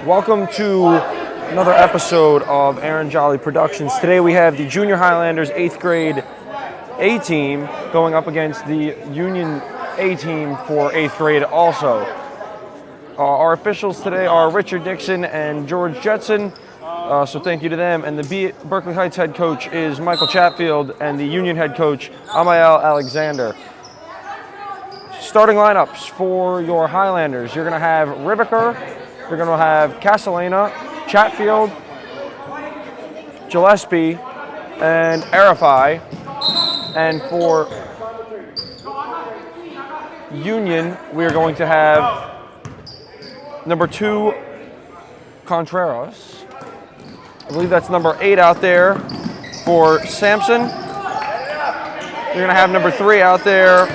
Welcome to another episode of Aaron Jolly Productions. Today we have the Junior Highlanders 8th grade A team going up against the Union A team for 8th grade also. Our officials today are Richard Dixon and George Jetson, so thank you to them. And the Berkeley Heights head coach is Michael Chatfield, and the Union head coach, Amael Alexander. Starting lineups for your Highlanders, you're going to have Riviker, you're going to have Castellana, Chatfield, Gillespie, and Arifai. And for Union, we're going to have number 2, Contreras. I believe that's number 8 out there for Sampson. You're going to have number 3 out there,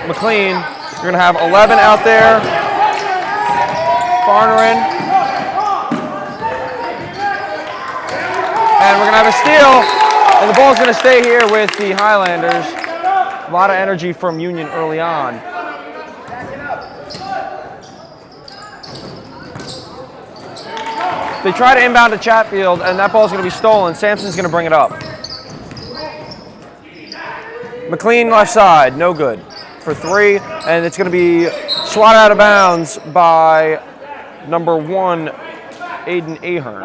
McLean. You're going to have 11 out there, Farnerin. And we're going to have a steal, and the ball's going to stay here with the Highlanders. A lot of energy from Union early on. They try to inbound to Chatfield, and that ball's going to be stolen. Sampson's going to bring it up. McLean left side, no good for 3, and it's going to be swatted out of bounds by number 1, Aiden Ahern.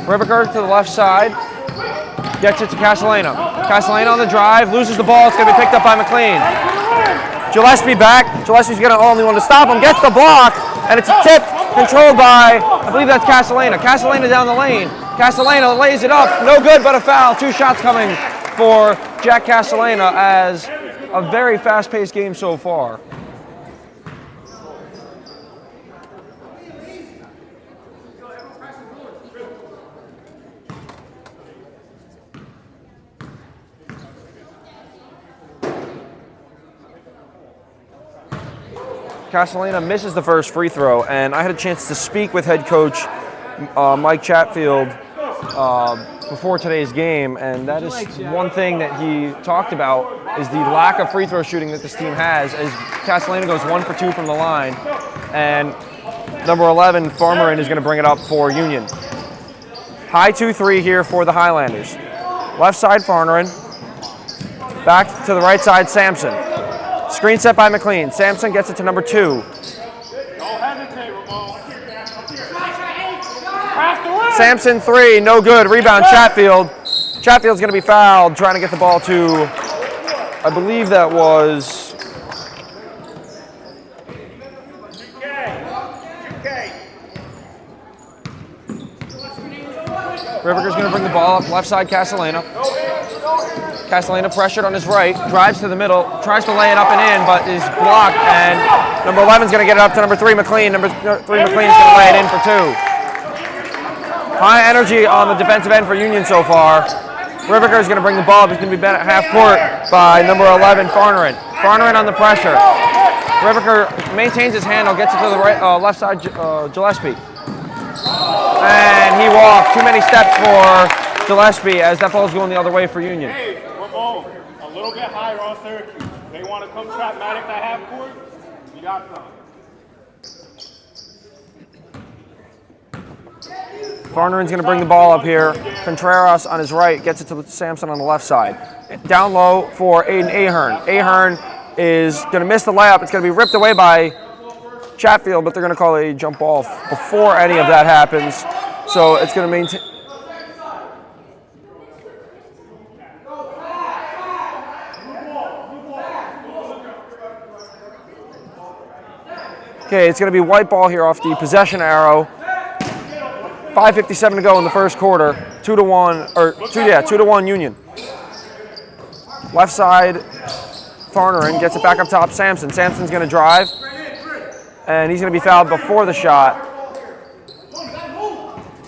Riviker to the left side, gets it to Castellana. Castellana on the drive, loses the ball, it's going to be picked up by McLean. Gillespie back, Gillespie's going to only one to stop him, gets the block, and it's a tip controlled by, I believe that's Castellana. Castellana down the lane. Castellana lays it up, no good but a foul. 2 shots coming for Jack Castellana as a very fast-paced game so far. Castellana misses the first free throw, and I had a chance to speak with head coach Mike Chatfield before today's game, and that is one thing that he talked about is the lack of free throw shooting that this team has, as Castellana goes 1 for 2 from the line, and number 11, Farmerin, is going to bring it up for Union. High 2-3 here for the Highlanders. Left side, Farmerin. Back to the right side, Sampson. Screen set by McLean. Sampson gets it to number 2. Don't hesitate, Ramon. Sampson 3, no good. Rebound, Chatfield. Chatfield's going to be fouled, trying to get the ball to, I believe that was... Riviker's going to bring the ball up, left side, Castellana. Castellana pressured on his right, drives to the middle, tries to lay it up and in, but is blocked, and number 11's going to get it up to number 3, McLean. Number 3, McLean's going to lay it in for 2. High energy on the defensive end for Union so far. Riviker's going to bring the ball, but he's going to be met at half court by number 11, Farnerin. Farnerin on the pressure. Riviker maintains his handle, gets it to the right, left side, Gillespie. And he walked. Too many steps for Gillespie as that ball's going the other way for Union. A little bit higher on Syracuse. They want to come trap Maddox at half court. We got some. Farnerin's going to bring the ball up here. Contreras on his right gets it to Sampson on the left side. Down low for Aiden Ahern. Ahern is going to miss the layup. It's going to be ripped away by Chatfield, but they're going to call a jump ball before any of that happens. So it's going to maintain. Okay, it's going to be white ball here off the possession arrow. 5:57 to go in the first quarter. 2-1, or 2-1 Union. Left side, Farnerin gets it back up top. Sampson. Sampson's going to drive, and he's going to be fouled before the shot.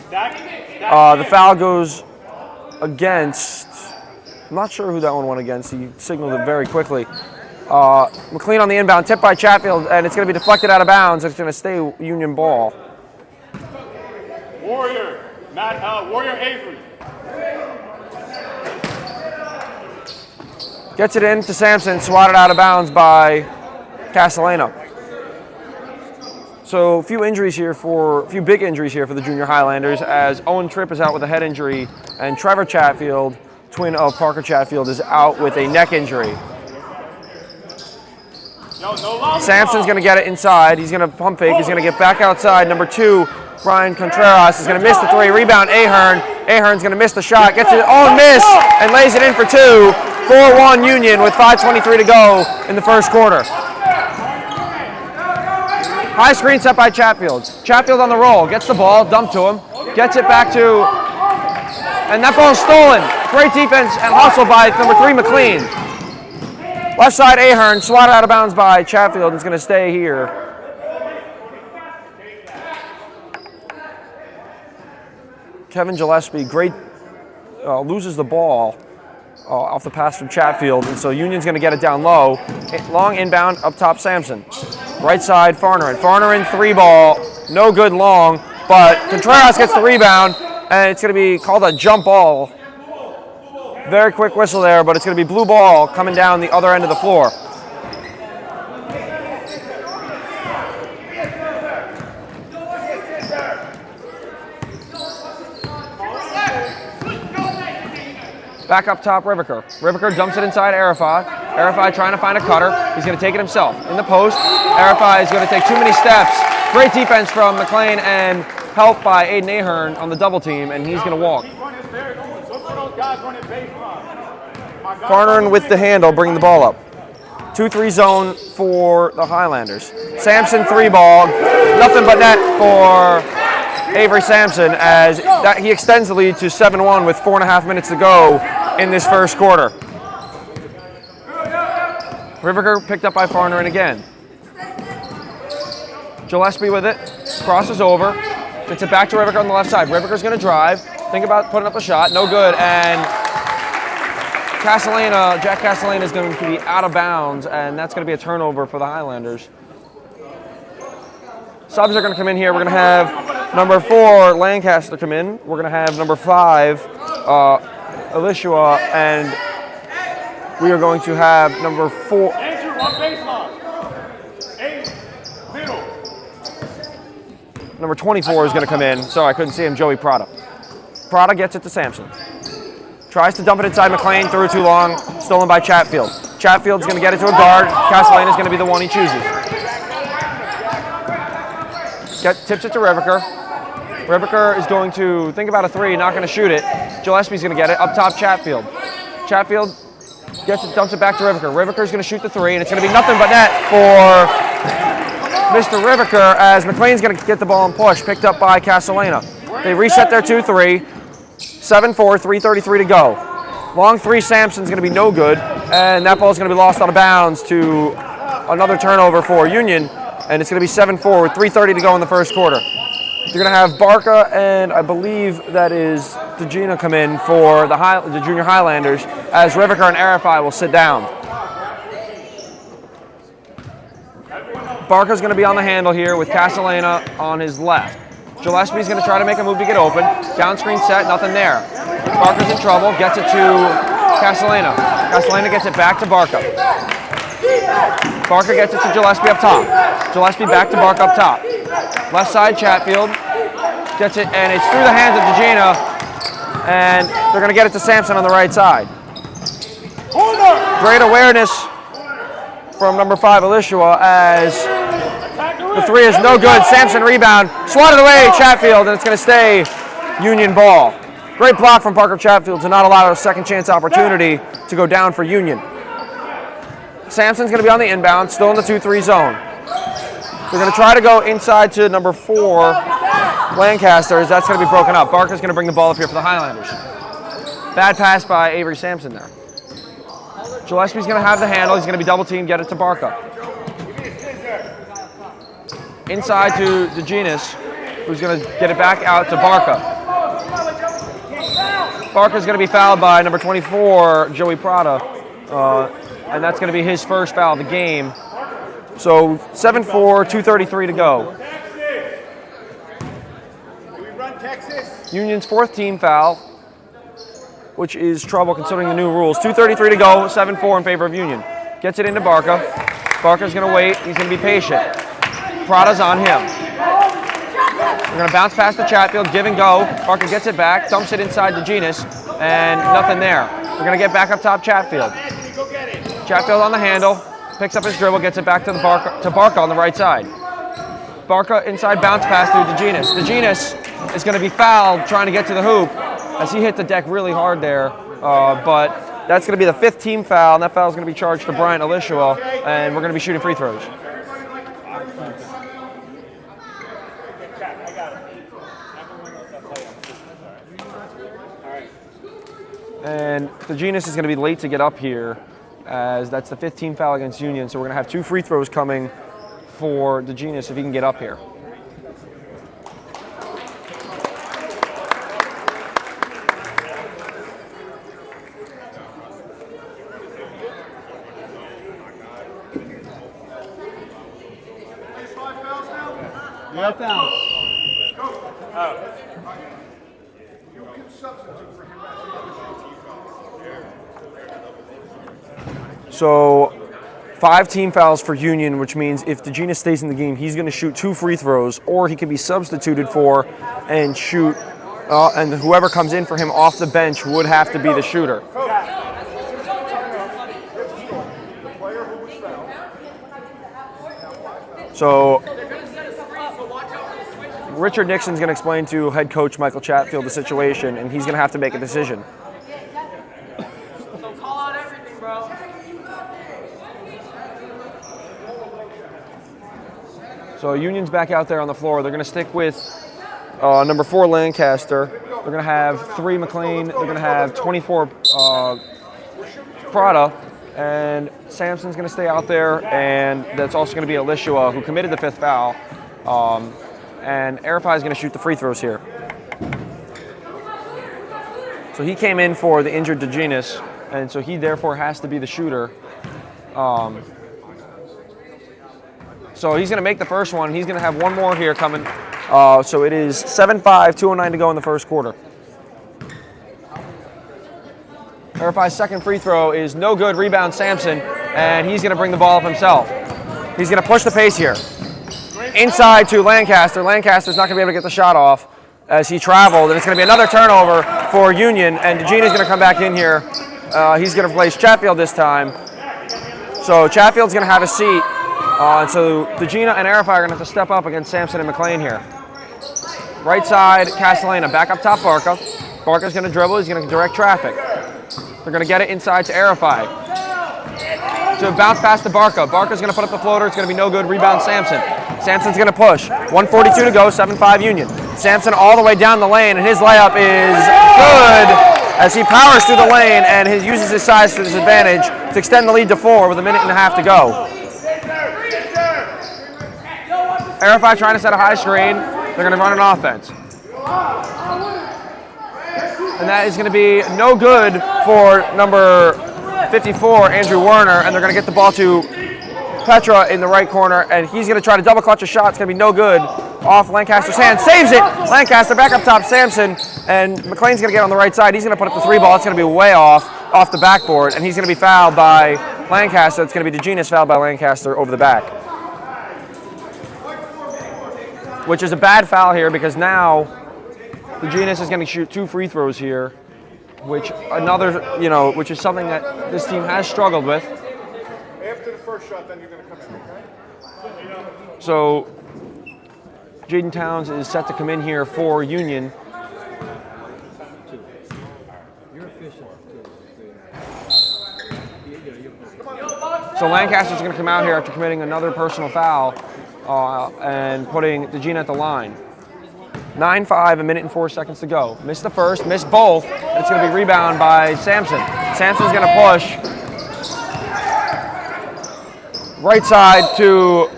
The foul goes against. I'm not sure who that one went against. He signaled it very quickly. McLean on the inbound, tipped by Chatfield, and it's going to be deflected out of bounds. It's going to stay Union ball. Warrior, Warrior Avery. Gets it in to Sampson, swatted out of bounds by Castellano. So a few big injuries here for the Junior Highlanders, as Owen Tripp is out with a head injury, and Trevor Chatfield, twin of Parker Chatfield, is out with a neck injury. Sampson's going to get it inside. He's going to pump fake. He's going to get back outside. Number 2, Brian Contreras, is going to miss the 3. Rebound, Ahern. Ahern's going to miss the shot. Gets it on miss and lays it in for 2. 4-1 Union with 5:23 to go in the first quarter. High screen set by Chatfield. Chatfield on the roll. Gets the ball. Dumped to him. Gets it back to... And that ball's stolen. Great defense and hustle by number 3, McLean. Left side, Ahern, swatted out of bounds by Chatfield. It's going to stay here. Kevin Gillespie, loses the ball off the pass from Chatfield, and so Union's going to get it down low. Long inbound, up top, Sampson. Right side, Farnerin. Farnerin, 3-ball, no good long, but Contreras gets the rebound, and it's going to be called a jump ball. Very quick whistle there, but it's going to be blue ball coming down the other end of the floor. Back up top, Riviker. Riviker dumps it inside Arafai. Arafai trying to find a cutter. He's going to take it himself. In the post, Arafai is going to take too many steps. Great defense from McLean and help by Aiden Ahern on the double team, and he's going to walk. Farnerin with the handle, bringing the ball up. 2-3 zone for the Highlanders. Sampson, 3-ball. Nothing but net for Avery Sampson, as he extends the lead to 7-1 with 4.5 minutes to go in this first quarter. Riviker picked up by Farnerin again. Gillespie with it, crosses over, gets it back to Riviker on the left side. Riviker's going to drive, think about putting up a shot, no good, and Jack Castellana is going to be out of bounds, and that's going to be a turnover for the Highlanders. Subs are going to come in here. We're going to have number 4, Lancaster, come in. We're going to have number 5, Elishua, and we are going to have number 4. Andrew, on baseline. 8, middle. Number 24 is going to come in. Sorry, I couldn't see him, Joey Prada. Prada gets it to Sampson. Tries to dump it inside McLean, threw too long, stolen by Chatfield. Chatfield's going to get it to a guard. Castellana is going to be the one he chooses. Tips it to Riviker. Riviker is going to think about a 3, not going to shoot it. Gillespie's going to get it. Up top, Chatfield. Chatfield gets it, dumps it back to Riviker. Riviker's going to shoot the 3, and it's going to be nothing but net for Mr. Riviker, as McLean's going to get the ball and push, picked up by Castellana. They reset their 2-3. 7-4, 3:33 to go. Long 3, Sampson's going to be no good, and that ball's going to be lost out of bounds to another turnover for Union, and it's going to be 7-4 with 3:30 to go in the first quarter. You're going to have Barca and I believe that is DeGina come in for the Junior Highlanders, as Riviker and Arafai will sit down. Barca's going to be on the handle here with Castellana on his left. Gillespie's going to try to make a move to get open. Down screen set, nothing there. Barca's in trouble, gets it to Castellana. Castellana gets it back to Barca. Barca gets it to Gillespie up top. Gillespie back to Barca up top. Left side, Chatfield gets it, and it's through the hands of DeGina, and they're going to get it to Sampson on the right side. Great awareness from number 5, Elishua, as the 3 is no good. Sampson rebound, swatted away, Chatfield, and it's going to stay Union ball. Great block from Parker Chatfield to not allow a second chance opportunity to go down for Union. Sampson's going to be on the inbound, still in the 2-3 zone. They're going to try to go inside to number 4, Lancaster, as that's going to be broken up. Barker's going to bring the ball up here for the Highlanders. Bad pass by Avery Sampson there. Gillespie's going to have the handle. He's going to be double teamed, get it to Barca. Inside to DeGenis, who's going to get it back out to Barca. Barca's going to be fouled by number 24, Joey Prada. and that's going to be his first foul of the game. So 7-4, 2:33 to go. Union's 4th team foul, which is trouble considering the new rules. 2:33 to go, 7-4 in favor of Union. Gets it into Barca. Barca's going to wait. He's going to be patient. Prada's on him. We're going to bounce past the Chatfield, give and go. Barca gets it back, dumps it inside to Genus, and nothing there. We're going to get back up top Chatfield. Chatfield on the handle, picks up his dribble, gets it back to Barca on the right side. Barca inside bounce pass through to Genus. DeGenis is going to be fouled trying to get to the hoop as he hit the deck really hard there, but that's going to be the 5th team foul, and that foul is going to be charged to Bryant Elishua, and we're going to be shooting free throws. And DeGenis is going to be late to get up here, as that's the 5th team foul against Union, so we're going to have 2 free throws coming for DeGenis if he can get up here. Yeah, foul. So 5 team fouls for Union, which means if DeGenis stays in the game, he's going to shoot 2 free throws, or he can be substituted for and shoot, and whoever comes in for him off the bench would have to be the shooter. So Richard Nixon's going to explain to head coach Michael Chatfield the situation, and he's going to have to make a decision. So call out everything, bro. So Union's back out there on the floor. They're going to stick with number 4 Lancaster. They're going to have 3 McLean. They're going to have 24 Prada. And Sampson's going to stay out there. And that's also going to be Elishua, who committed the 5th foul. And Arifai is going to shoot the free throws here. So he came in for the injured DeGenis, and so he therefore has to be the shooter. So he's going to make the first one. He's going to have one more here coming. So it is 7-5, 2:09 to go in the first quarter. Arifai's second free throw is no good. Rebound Sampson, and he's going to bring the ball up himself. He's going to push the pace here. Inside to Lancaster. Lancaster's not going to be able to get the shot off as he traveled, and it's going to be another turnover for Union, and DeGena's going to come back in here. He's going to replace Chatfield this time. So Chatfield's going to have a seat, and so DeGena and Arifai are going to have to step up against Sampson and McLean here. Right side, Castellana, back up top Barca. Barca's going to dribble, he's going to direct traffic. They're going to get it inside to Arifai. To bounce past to Barca. Barca's going to put up the floater. It's going to be no good. Rebound Sampson. Sampson's going to push. 1:42 to go. 7-5 Union. Sampson all the way down the lane, and his layup is good as he powers through the lane and uses his size to his advantage to extend the lead to 4 with 1.5 minutes to go. Arifai trying to set a high screen. They're going to run an offense. And that is going to be no good for number 54, Andrew Werner, and they're going to get the ball to Petra in the right corner, and he's going to try to double clutch a shot. It's going to be no good. Off Lancaster's hand, saves it. Lancaster back up top, Sampson, and McLean's going to get on the right side. He's going to put up the 3 ball. It's going to be way off the backboard, and he's going to be fouled by Lancaster. It's going to be DeGenis fouled by Lancaster over the back, which is a bad foul here because now DeGenis is going to shoot 2 free throws here, which which is something that this team has struggled with. After the first shot, then you're going to come in, okay? So Jaden Towns is set to come in here for Union. So Lancaster's going to come out here after committing another personal foul and putting DeGena at the line. 9-5, 1 minute and 4 seconds to go. Missed the first, missed both, and it's going to be rebound by Sampson. Sampson's going to push right side to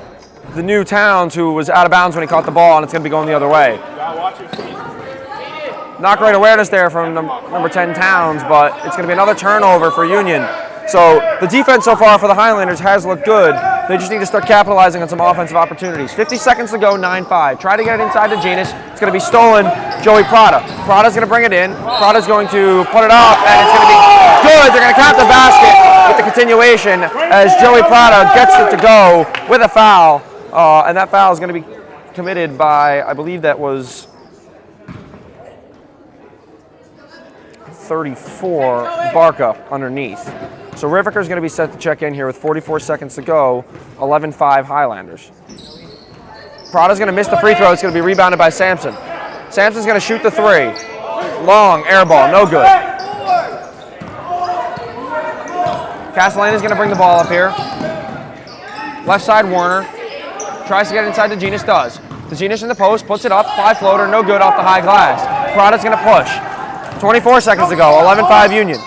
the new Towns, who was out of bounds when he caught the ball, and it's going to be going the other way. Not great awareness there from number 10 Towns, but it's going to be another turnover for Union. So the defense so far for the Highlanders has looked good. They just need to start capitalizing on some offensive opportunities. 50 seconds to go, 9-5. Try to get it inside to Genus. It's going to be stolen. Joey Prada. Prada's going to bring it in. Prada's going to put it up, and it's going to be good. They're going to count the basket with the continuation as Joey Prada gets it to go with a foul. And that foul is going to be committed by, I believe that was 34, Barca underneath. So Rivker's going to be set to check in here with 44 seconds to go, 11-5 Highlanders. Prada's going to miss the free throw. It's going to be rebounded by Sampson. Sampson's going to shoot the three. Long, air ball, no good. Castellane's going to bring the ball up here. Left side, Warner. Tries to get inside to Genus, does. The Genus in the post, puts it up, fly floater, no good off the high glass. Prada's going to push. 24 seconds to go, 11-5 Union.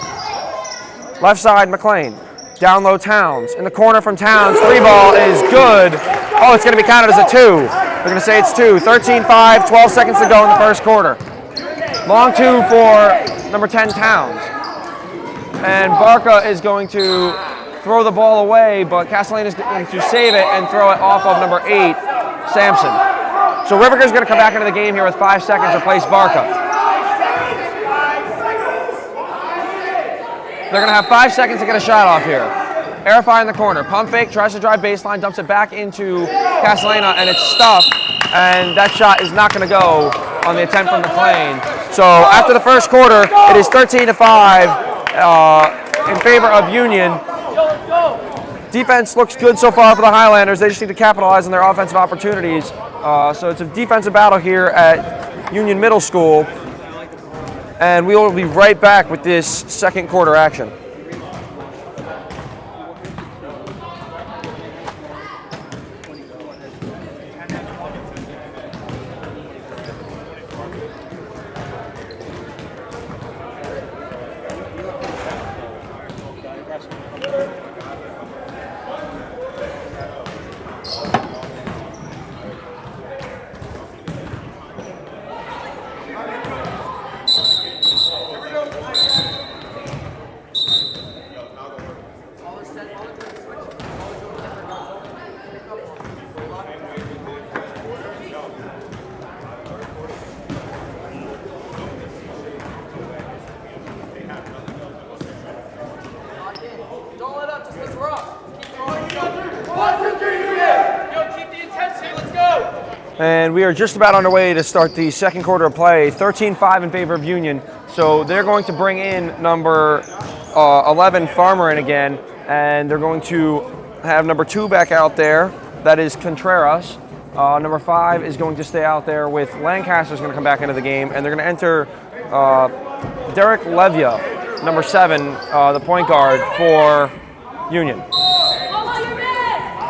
Left side, McLean. Down low, Towns. In the corner from Towns, three ball is good. Oh, it's going to be counted as a two. They're going to say it's two. 13-5, 12 seconds to go in the first quarter. Long two for number 10, Towns. And Barca is going to throw the ball away, but Castellane is going to save it and throw it off of number 8, Sampson. So Rivker's going to come back into the game here with 5 seconds to replace Barca. They're going to have 5 seconds to get a shot off here. Arifai in the corner. Pump fake, tries to drive baseline, dumps it back into Castellana, and it's stuffed. And that shot is not going to go on the attempt from McLean. So after the first quarter, it is 13-5 in favor of Union. Defense looks good so far for the Highlanders. They just need to capitalize on their offensive opportunities. So it's a defensive battle here at Union Middle School. And we will be right back with this second quarter action. And we are just about underway to start the second quarter of play. 13-5 in favor of Union. So they're going to bring in number 11, Farmer, in again. And they're going to have number 2 back out there. That is Contreras. Number 5 is going to stay out there with Lancaster's going to come back into the game. And they're going to enter Derek Levia, number 7, the point guard for Union.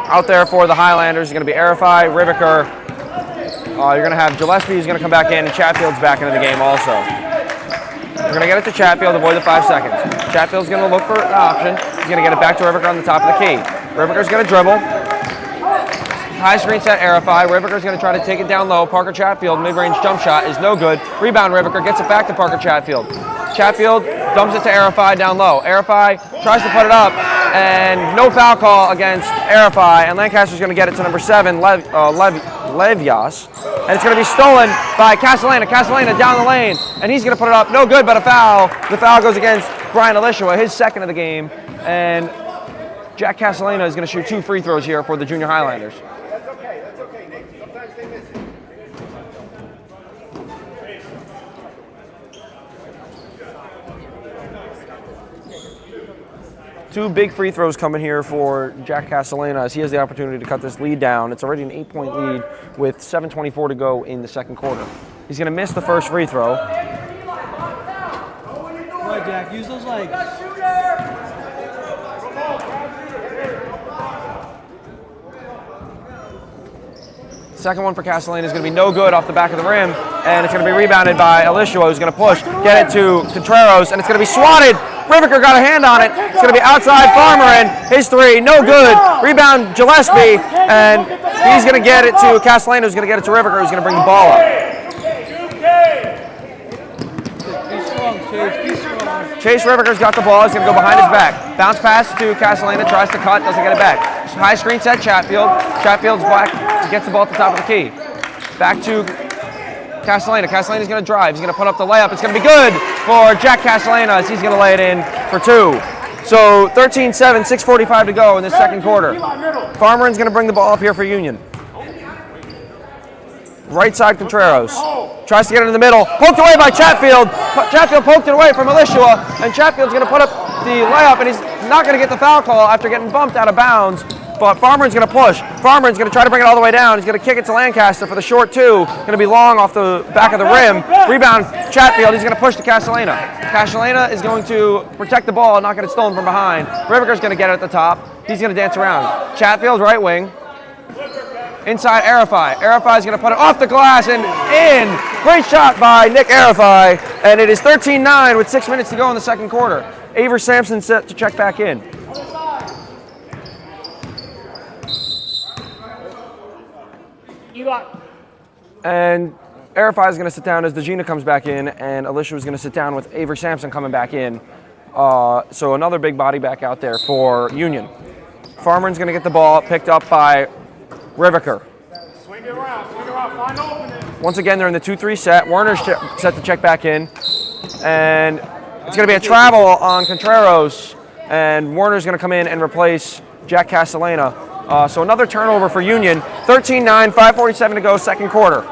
Out there for the Highlanders is going to be Arifai, Rivker. You're going to have Gillespie who's going to come back in, and Chatfield's back into the game also. We're going to get it to Chatfield, avoid the 5 seconds. Chatfield's going to look for an option. He's going to get it back to Rivker on the top of the key. Rivker's going to dribble. High screen set, Arifai. Rivker's going to try to take it down low. Parker Chatfield, mid-range jump shot is no good. Rebound, Rivker gets it back to Parker Chatfield. Chatfield dumps it to Arifai down low. Arifai tries to put it up, and no foul call against Arifai, and Lancaster's going to get it to number 7, Levias. And it's going to be stolen by Castellana. Castellana down the lane, and he's going to put it up. No good, but a foul. The foul goes against Brian Elishua, his second of the game. And Jack Castellana is going to shoot 2 free throws here for the Junior Highlanders. That's okay, Nate. Sometimes they miss it. 2 big free throws coming here for Jack Castellana as he has the opportunity to cut this lead down. It's already an 8-point lead with 7:24 to go in the second quarter. He's going to miss the first free throw. Right, Jack, use those legs. Second one for Castellana is going to be no good off the back of the rim, and it's going to be rebounded by Elishua, who's going to push, get it to Contreras, and it's going to be swatted. Rivker got a hand on it. It's going to be outside Farmer, and his 3, no good. Rebound Gillespie, and he's going to get it to Castellana, who's going to get it to Rivker, who's going to bring the ball up. Be strong, Chase. Be strong. Chase Riviker's got the ball. He's going to go behind his back. Bounce pass to Castellana. Tries to cut. Doesn't get it back. High screen set, Chatfield. Chatfield's back. Gets the ball at the top of the key. Back to Castellana. Castellana's going to drive. He's going to put up the layup. It's going to be good for Jack Castellana as he's going to lay it in for 2. So 13-7, 6:45 to go in this second quarter. Farmeren's going to bring the ball up here for Union. Right side Contreras. Tries to get it in the middle. Poked away by Chatfield. Chatfield poked it away from Elishua. And Chatfield's going to put up the layup. And he's not going to get the foul call after getting bumped out of bounds. But Farmeren's going to push. Farmeren's going to try to bring it all the way down. He's going to kick it to Lancaster for the short 2. Going to be long off the back of the rim. Rebound, Chatfield. He's going to push to Castellana. Castellana is going to protect the ball, not get it stolen from behind. Riviker's going to get it at the top. He's going to dance around. Chatfield, right wing. Inside Arifai. Arifai's going to put it off the glass and in. Great shot by Nick Arifai. And it is 13-9 with 6 minutes to go in the second quarter. Avery Sampson set to check back in. And Arifai is going to sit down as DeGina comes back in, and Alicia is going to sit down with Avery Sampson coming back in. So another big body back out there for Union. Farmeren's going to get the ball picked up by Riviker. Swing it around, find opening. Once again, they're in the 2-3 set. Warner's set to check back in. And it's going to be a travel on Contreras, and Warner's going to come in and replace Jack Castellana. So another turnover for Union. 13-9, 5:47 to go, second quarter.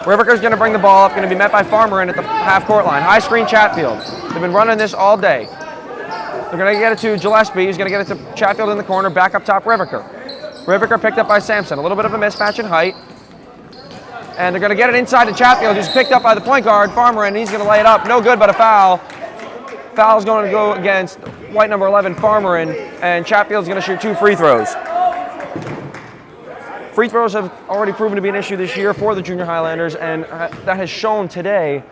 Riviker's going to bring the ball up, going to be met by Farmeren at the half-court line. High screen Chatfield. They've been running this all day. They're going to get it to Gillespie. He's going to get it to Chatfield in the corner. Back up top, Riviker. Riviker picked up by Sampson. A little bit of a mismatch in height. And they're going to get it inside to Chatfield, who's picked up by the point guard, Farmeren, and he's going to lay it up. No good, but a foul. Foul's going to go against white number 11, Farmerin, and Chatfield's going to shoot 2 free throws. Free throws have already proven to be an issue this year for the Junior Highlanders, and that has shown today.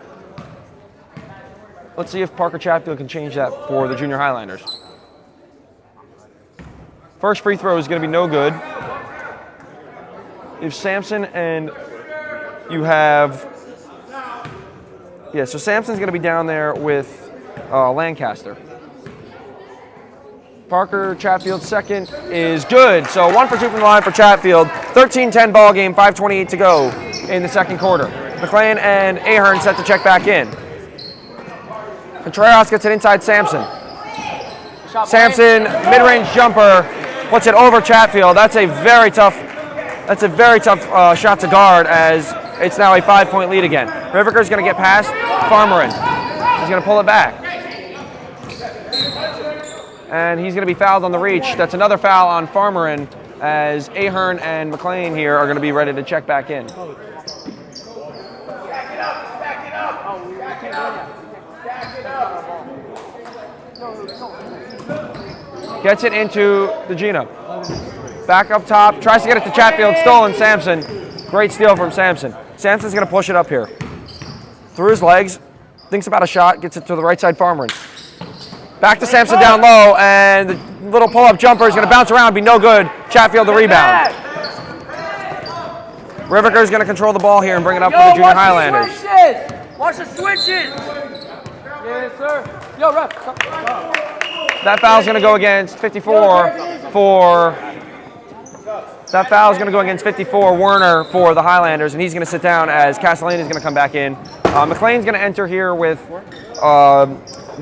Let's see if Parker Chatfield can change that for the Junior Highlanders. First free throw is going to be no good. If Sampson and you have... Yeah, so Sampson's going to be down there with Lancaster. Parker Chatfield's second is good. So 1 for 2 from the line for Chatfield. 13-10 ball game, 5:28 to go in the second quarter. McLean and Ahern set to check back in. Contreras gets it inside Sampson. Sampson, mid-range jumper, puts it over Chatfield. That's a very tough shot to guard as it's now a 5-point lead again. Riviker's going to get past Farmerin. He's going to pull it back. And he's going to be fouled on the reach. That's another foul on Farmerin as Ahern and McLean here are going to be ready to check back in. Gets it into DeGina. Back up top, tries to get it to Chatfield, stolen Sampson. Great steal from Sampson. Sampson's going to push it up here. Through his legs, thinks about a shot, gets it to the right side Farmerin. Back to Sampson down low, and the little pull-up jumper is going to bounce around, be no good. Chatfield the rebound. Riviker is going to control the ball here and bring it up for the Junior Highlanders. Watch the switches! Yes, sir. Yo, ref. That foul is going to go against 54 for... That foul is going to go against 54 Werner for the Highlanders, and he's going to sit down as Castellana is going to come back in. McLean's going to enter here with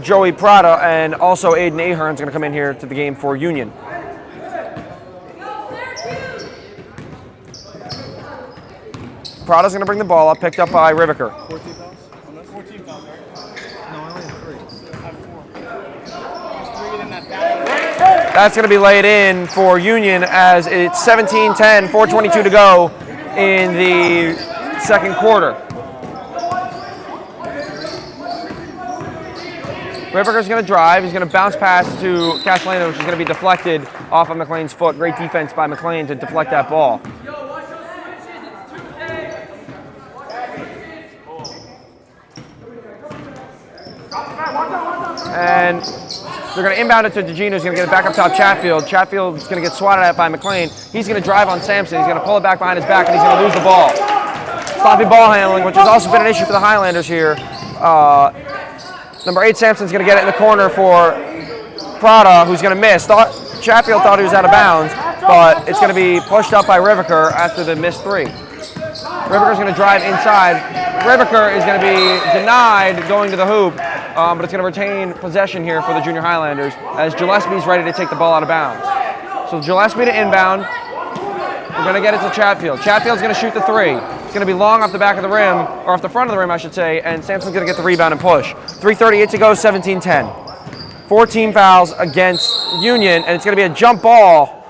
Joey Prada, and also Aiden Ahern's going to come in here to the game for Union. Prada's going to bring the ball up, picked up by Riviker. 14 fouls? 14 fouls, right? No, I only have 3. I have 4. There's 3 in that foul. That's going to be laid in for Union as it's 17-10, 4:22 to go in the second quarter. Riviker's going to drive. He's going to bounce pass to Castellana, which is going to be deflected off of McLean's foot. Great defense by McLean to deflect that ball. And they're going to inbound it to DeGina, who's going to get it back up top Chatfield. Chatfield's going to get swatted at by McLean. He's going to drive on Sampson. He's going to pull it back behind his back, and he's going to lose the ball. Sloppy ball handling, which has also been an issue for the Highlanders here. Number 8, Sampson's going to get it in the corner for Prada, who's going to miss. Chatfield thought he was out of bounds, but it's going to be pushed up by Riviker after the missed 3. Riviker's going to drive inside. Riviker is going to be denied going to the hoop, but it's going to retain possession here for the Junior Highlanders as Gillespie's ready to take the ball out of bounds. So Gillespie to inbound. We're going to get it to Chatfield. Chatfield's going to shoot the 3. It's going to be long off the back of the rim, or off the front of the rim, I should say, and Sampson's going to get the rebound and push. 3:38 to go, 17-10. 14 fouls against Union, and it's going to be a jump ball.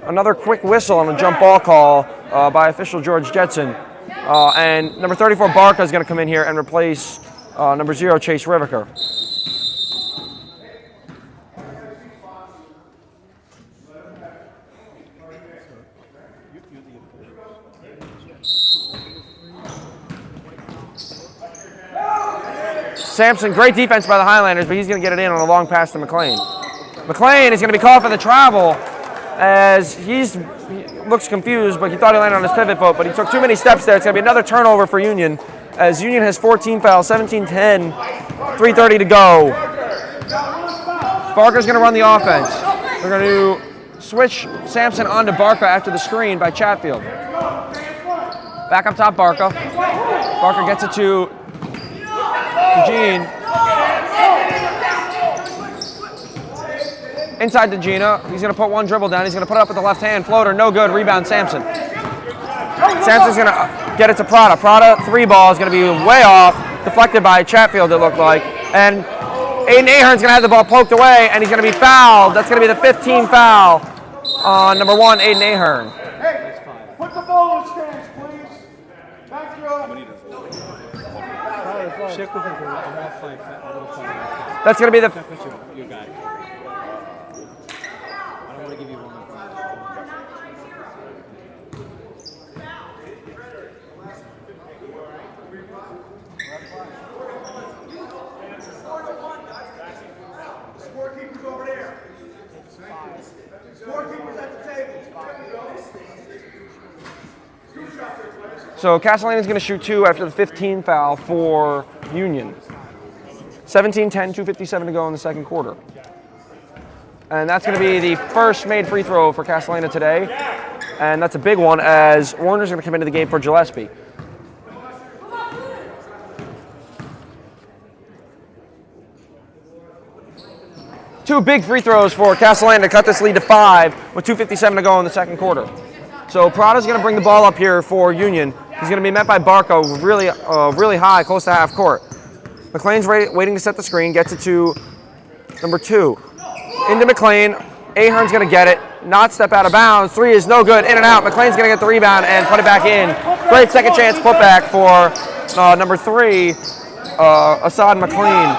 Another quick whistle on a jump ball call by official George Jetson. And number 34, Barca, is going to come in here and replace number 0, Chase Riviker. Sampson, great defense by the Highlanders, but he's going to get it in on a long pass to McLean. McLean is going to be called for the travel as he looks confused, but he thought he landed on his pivot foot, but he took too many steps there. It's going to be another turnover for Union as Union has 14 fouls, 17-10, 3:30 to go. Barker's going to run the offense. They're going to switch Sampson onto Barca after the screen by Chatfield. Back up top, Barca. Barca gets it to Eugene. Inside to Gina. He's going to put one dribble down. He's going to put it up with the left hand. Floater, no good. Rebound, Sampson. Sampson's going to get it to Prada. Prada, 3 ball is going to be way off. Deflected by Chatfield, it looked like. And Aiden Ahern's going to have the ball poked away, and he's going to be fouled. That's going to be the 15th foul on number 1, Aiden Ahern. Hey, put the ball in stands, please. Back row. That's going to be the... You got it. I don't want to give you one. Scorekeeper's over there. Scorekeeper's at the table. So Castellano's going to shoot 2 after the 15th foul for Union. 17-10, 2:57 to go in the second quarter. And that's going to be the first made free throw for Castellano today. And that's a big one as Warner's going to come into the game for Gillespie. Two big free throws for Castellano to cut this lead to 5 with 2:57 to go in the second quarter. So Prada's going to bring the ball up here for Union. He's going to be met by Barco really high, close to half court. McLean's waiting to set the screen, gets it to number 2. Into McLean. Ahern's going to get it. Not step out of bounds. 3 is no good. In and out. McLean's going to get the rebound and put it back in. Great second chance putback for number 3, Assad McLean.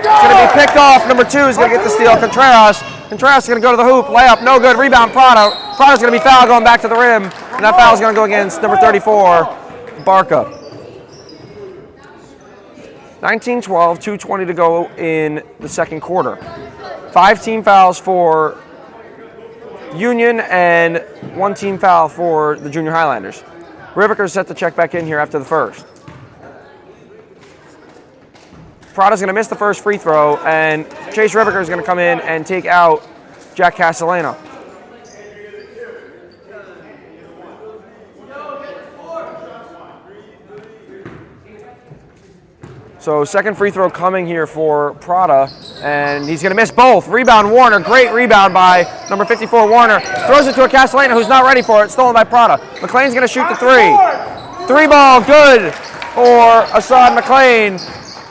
It's going to be picked off. Number 2 is going to get the steal. Contreras. Contreras is going to go to the hoop. Layup. No good. Rebound. Prada. Prada's going to be fouled going back to the rim. And that foul is going to go against number 34, Barca. 19-12, 2:20 to go in the second quarter. 5 team fouls for Union and 1 team foul for the Junior Highlanders. Riviker's set to check back in here after the first. Prada's going to miss the first free throw, and Chase Riviker is going to come in and take out Jack Castellano. So second free throw coming here for Prada, and he's going to miss both. Rebound Warner, great rebound by number 54 Warner. Throws it to a Castellano who's not ready for it, stolen by Prada. McLean's going to shoot the 3. 3 ball, good for Assad McLean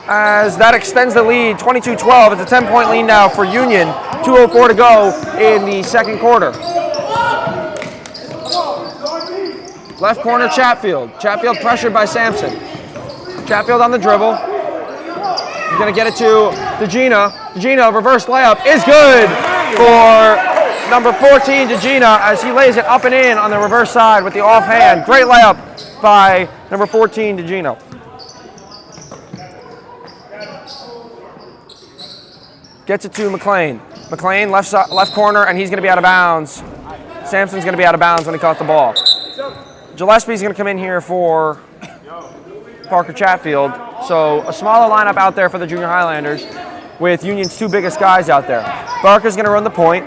as that extends the lead, 22-12. It's a 10-point lead now for Union. 2:04 to go in the second quarter. Left corner, Chatfield. Chatfield pressured by Sampson. Chatfield on the dribble. He's going to get it to DeGina. DeGina, reverse layup is good for number 14, DeGina, as he lays it up and in on the reverse side with the offhand. Great layup by number 14, DeGina. Gets it to McLean. McLean, left corner, and he's going to be out of bounds. Sampson's going to be out of bounds when he caught the ball. Gillespie's going to come in here for Parker Chatfield. So a smaller lineup out there for the Junior Highlanders with Union's two biggest guys out there. Barker's going to run the point.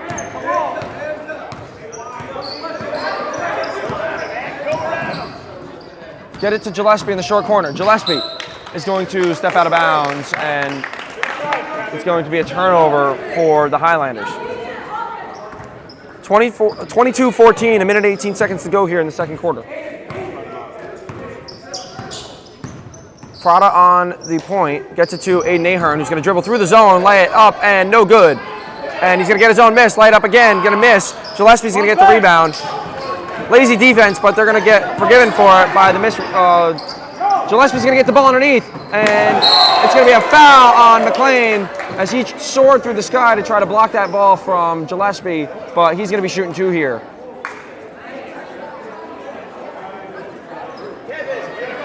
Get it to Gillespie in the short corner. Gillespie is going to step out of bounds, and it's going to be a turnover for the Highlanders. 22-14, a minute 18 seconds to go here in the second quarter. Prada on the point, gets it to Aiden Ahern, who's going to dribble through the zone, lay it up, and no good. And he's going to get his own miss, lay it up again, going to miss. Gillespie's going to get the rebound. Lazy defense, but they're going to get forgiven for it by the miss. Gillespie's going to get the ball underneath, and it's going to be a foul on McLean as he soared through the sky to try to block that ball from Gillespie, but he's going to be shooting two here.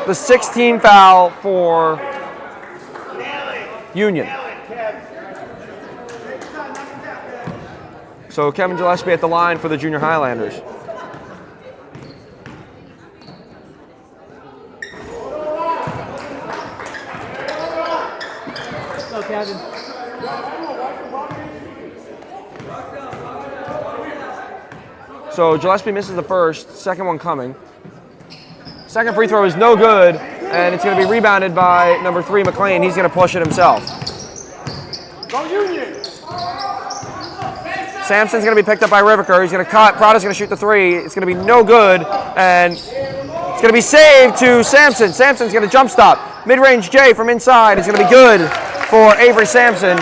The 16th foul for Union. So Kevin Gillespie at the line for the Junior Highlanders. Kevin. So Gillespie misses the first, second one coming. Second free throw is no good, and it's going to be rebounded by number 3, McLean. He's going to push it himself. Go Union! Sampson's going to be picked up by Riviker. He's going to cut. Prada's going to shoot the three. It's going to be no good, and it's going to be saved to Sampson. Sampson's going to jump stop. Mid-range J from inside is going to be good for Avery Sampson.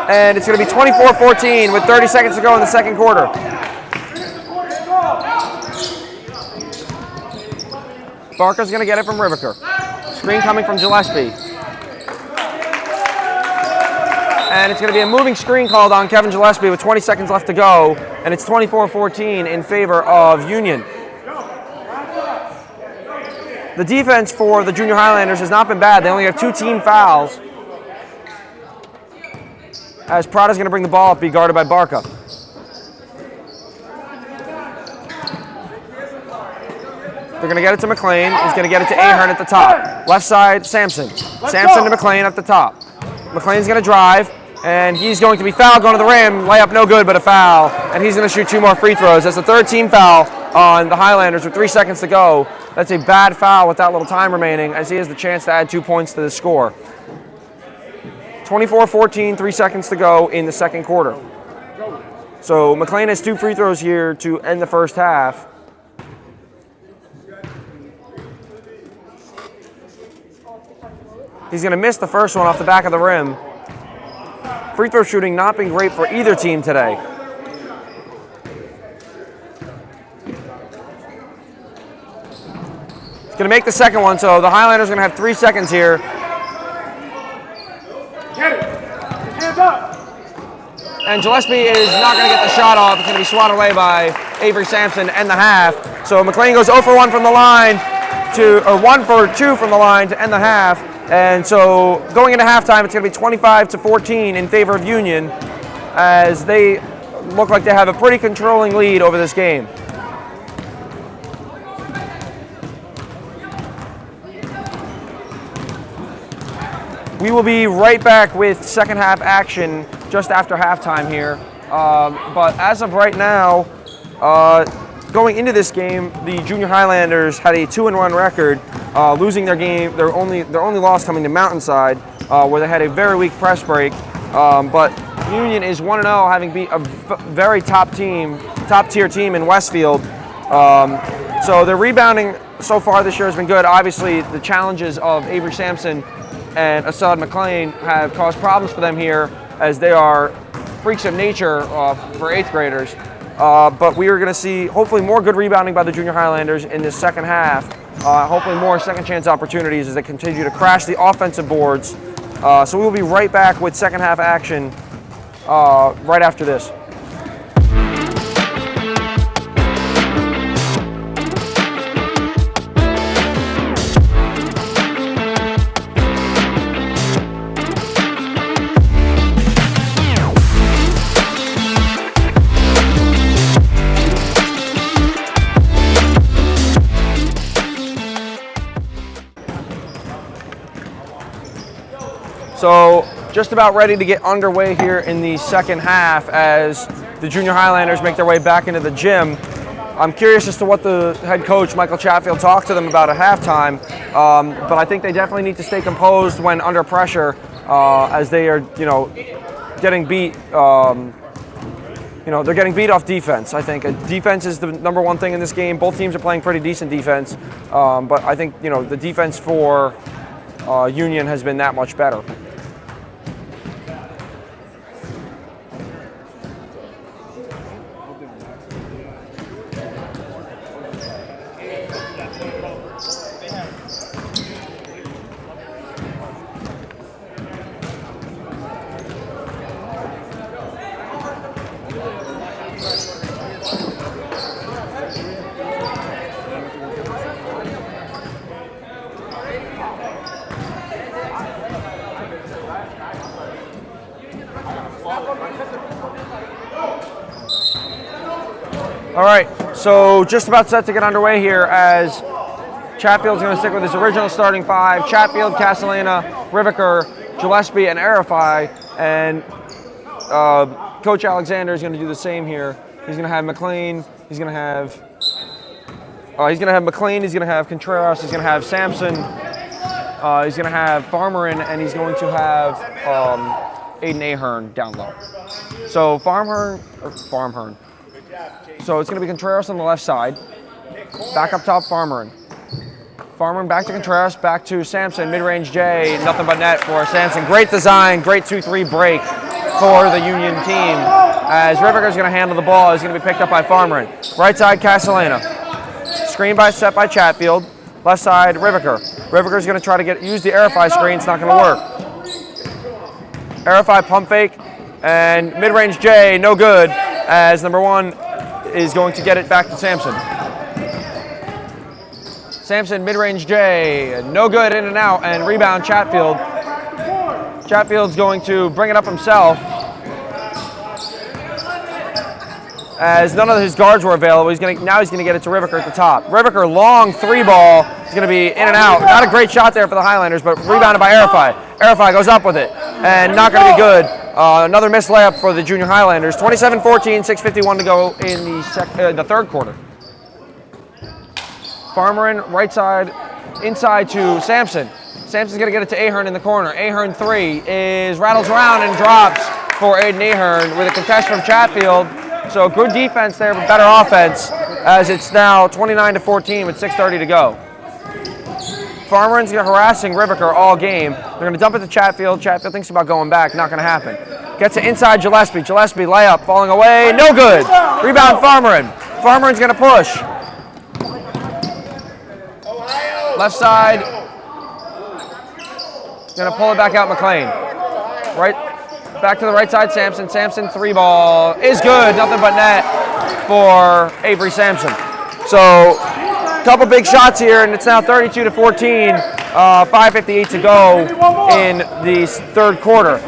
And it's going to be 24-14 with 30 seconds to go in the second quarter. Barker's going to get it from Riviker. Screen coming from Gillespie. And it's going to be a moving screen called on Kevin Gillespie with 20 seconds left to go. And it's 24-14 in favor of Union. The defense for the Junior Highlanders has not been bad. They only have 2 team fouls. As Prada's going to bring the ball up, be guarded by Barca. They're going to get it to McLean. He's going to get it to Ahern at the top. Left side, Sampson. Sampson to McLean at the top. McLean's going to drive, and he's going to be fouled going to the rim. Layup no good, but a foul. And he's going to shoot 2 more free throws. That's the 3rd team foul on the Highlanders with 3 seconds to go. That's a bad foul with that little time remaining, as he has the chance to add 2 points to the score. 24-14, 3 seconds to go in the second quarter. So McLean has 2 free throws here to end the first half. He's going to miss the first one off the back of the rim. Free throw shooting not been great for either team today. He's going to make the second one, so the Highlanders are going to have 3 seconds here. Get it! Hands up! And Gillespie is not going to get the shot off. It's going to be swatted away by Avery Sampson to end the half. So McLean goes 0 for 1 from the line or 1 for 2 from the line to end the half. And so going into halftime, it's going to be 25-14 in favor of Union, as they look like they have a pretty controlling lead over this game. We will be right back with second half action just after halftime here. But as of right now, going into this game, the Junior Highlanders had a 2-1 record, losing their game. Their only loss coming to Mountainside, where they had a very weak press break. But Union is 1-0, having beat a very top-tier team in Westfield. So their rebounding so far this year has been good. Obviously, the challenges of Avery Sampson and Assad McLean have caused problems for them here, as they are freaks of nature for 8th graders. But we are going to see hopefully more good rebounding by the Junior Highlanders in this second half. Hopefully more second chance opportunities as they continue to crash the offensive boards. So we will be right back with second half action right after this. So just about ready to get underway here in the second half as the Junior Highlanders make their way back into the gym. I'm curious as to what the head coach, Michael Chatfield, talked to them about at halftime, but I think they definitely need to stay composed when under pressure as they are, getting beat. They're getting beat off defense. I think defense is the number one thing in this game. Both teams are playing pretty decent defense, but I think the defense for Union has been that much better. All right, so just about set to get underway here as Chatfield's going to stick with his original starting five: Chatfield, Castellana, Riviker, Gillespie, and Arifai. And Coach Alexander is going to do the same here. He's going to have McLean. He's going to have McLean. He's going to have Contreras. He's going to have Sampson. He's going to have Farmerin, and he's going to have Aiden Ahern down low. So Farmhern. So it's going to be Contreras on the left side. Back up top, Farmerin. Farmerin back to Contreras, back to Sampson, mid-range J, nothing but net for Sampson. Great design, great 2-3 break for the Union team. As Riviker's going to handle the ball, he's going to be picked up by Farmerin. Right side, Castellana. Screen set by Chatfield. Left side, Riviker. Riviker's going to try to use the Arifai screen. It's not going to work. Arifai pump fake, and mid-range J, no good, as number one is going to get it back to Sampson. Sampson, mid-range J, no good, in and out, and rebound Chatfield. Chatfield's going to bring it up himself as none of his guards were available. Now he's going to get it to Riviker at the top. Riviker, long three ball, is going to be in and out. Not a great shot there for the Highlanders, but rebounded by Arifai. Arifai goes up with it, and not going to be good. Another missed layup for the Junior Highlanders. 27-14, 6:51 to go in the third quarter. Farmerin, right side, inside to Sampson. Sampson's going to get it to Ahern in the corner. Ahern three rattles around and drops for Aiden Ahern with a contest from Chatfield. So good defense there, but better offense as it's now 29-14 with 6:30 to go. Farmerin's harassing Riviker all game. They're going to dump it to Chatfield. Chatfield thinks about going back. Not going to happen. Gets it inside Gillespie. Gillespie layup, falling away. No good. Rebound Farmerin. Farmerin's going to push. Left side. Going to pull it back out McLean. Right. Back to the right side, Sampson. Sampson, three ball is good. Nothing but net for Avery Sampson. So, couple big shots here, and it's now 32-14. 5:58 to go in the third quarter.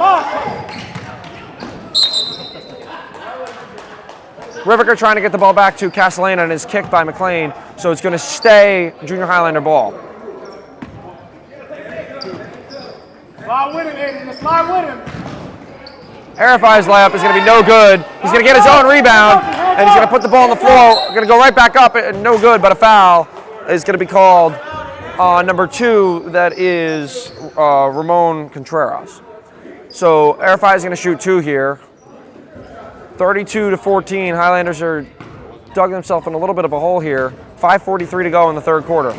Riviker trying to get the ball back to Castellana and is kicked by McLean, so it's going to stay Junior Highlander ball. Slide with him, Aiden. Slide with him. Arifai's layup is going to be no good. He's going to get his own rebound, and he's going to put the ball on the floor. Going to go right back up. No good, but a foul is going to be called on number two. That is Ramon Contreras. So Arifai is going to shoot two here. 32-14. Highlanders are dug themselves in a little bit of a hole here. 5:43 to go in the third quarter.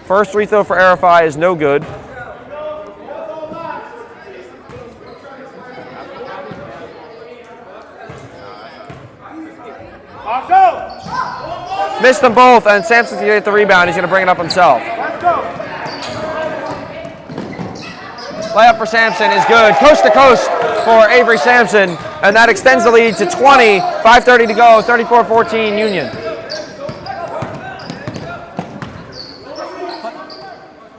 First free throw for Arifai is no good. Missed them both, and Sampson's going to get the rebound. He's going to bring it up himself. Let's go. Layup for Sampson is good. Coast to coast for Avery Sampson, and that extends the lead to 20. 5:30 to go, 34-14 Union.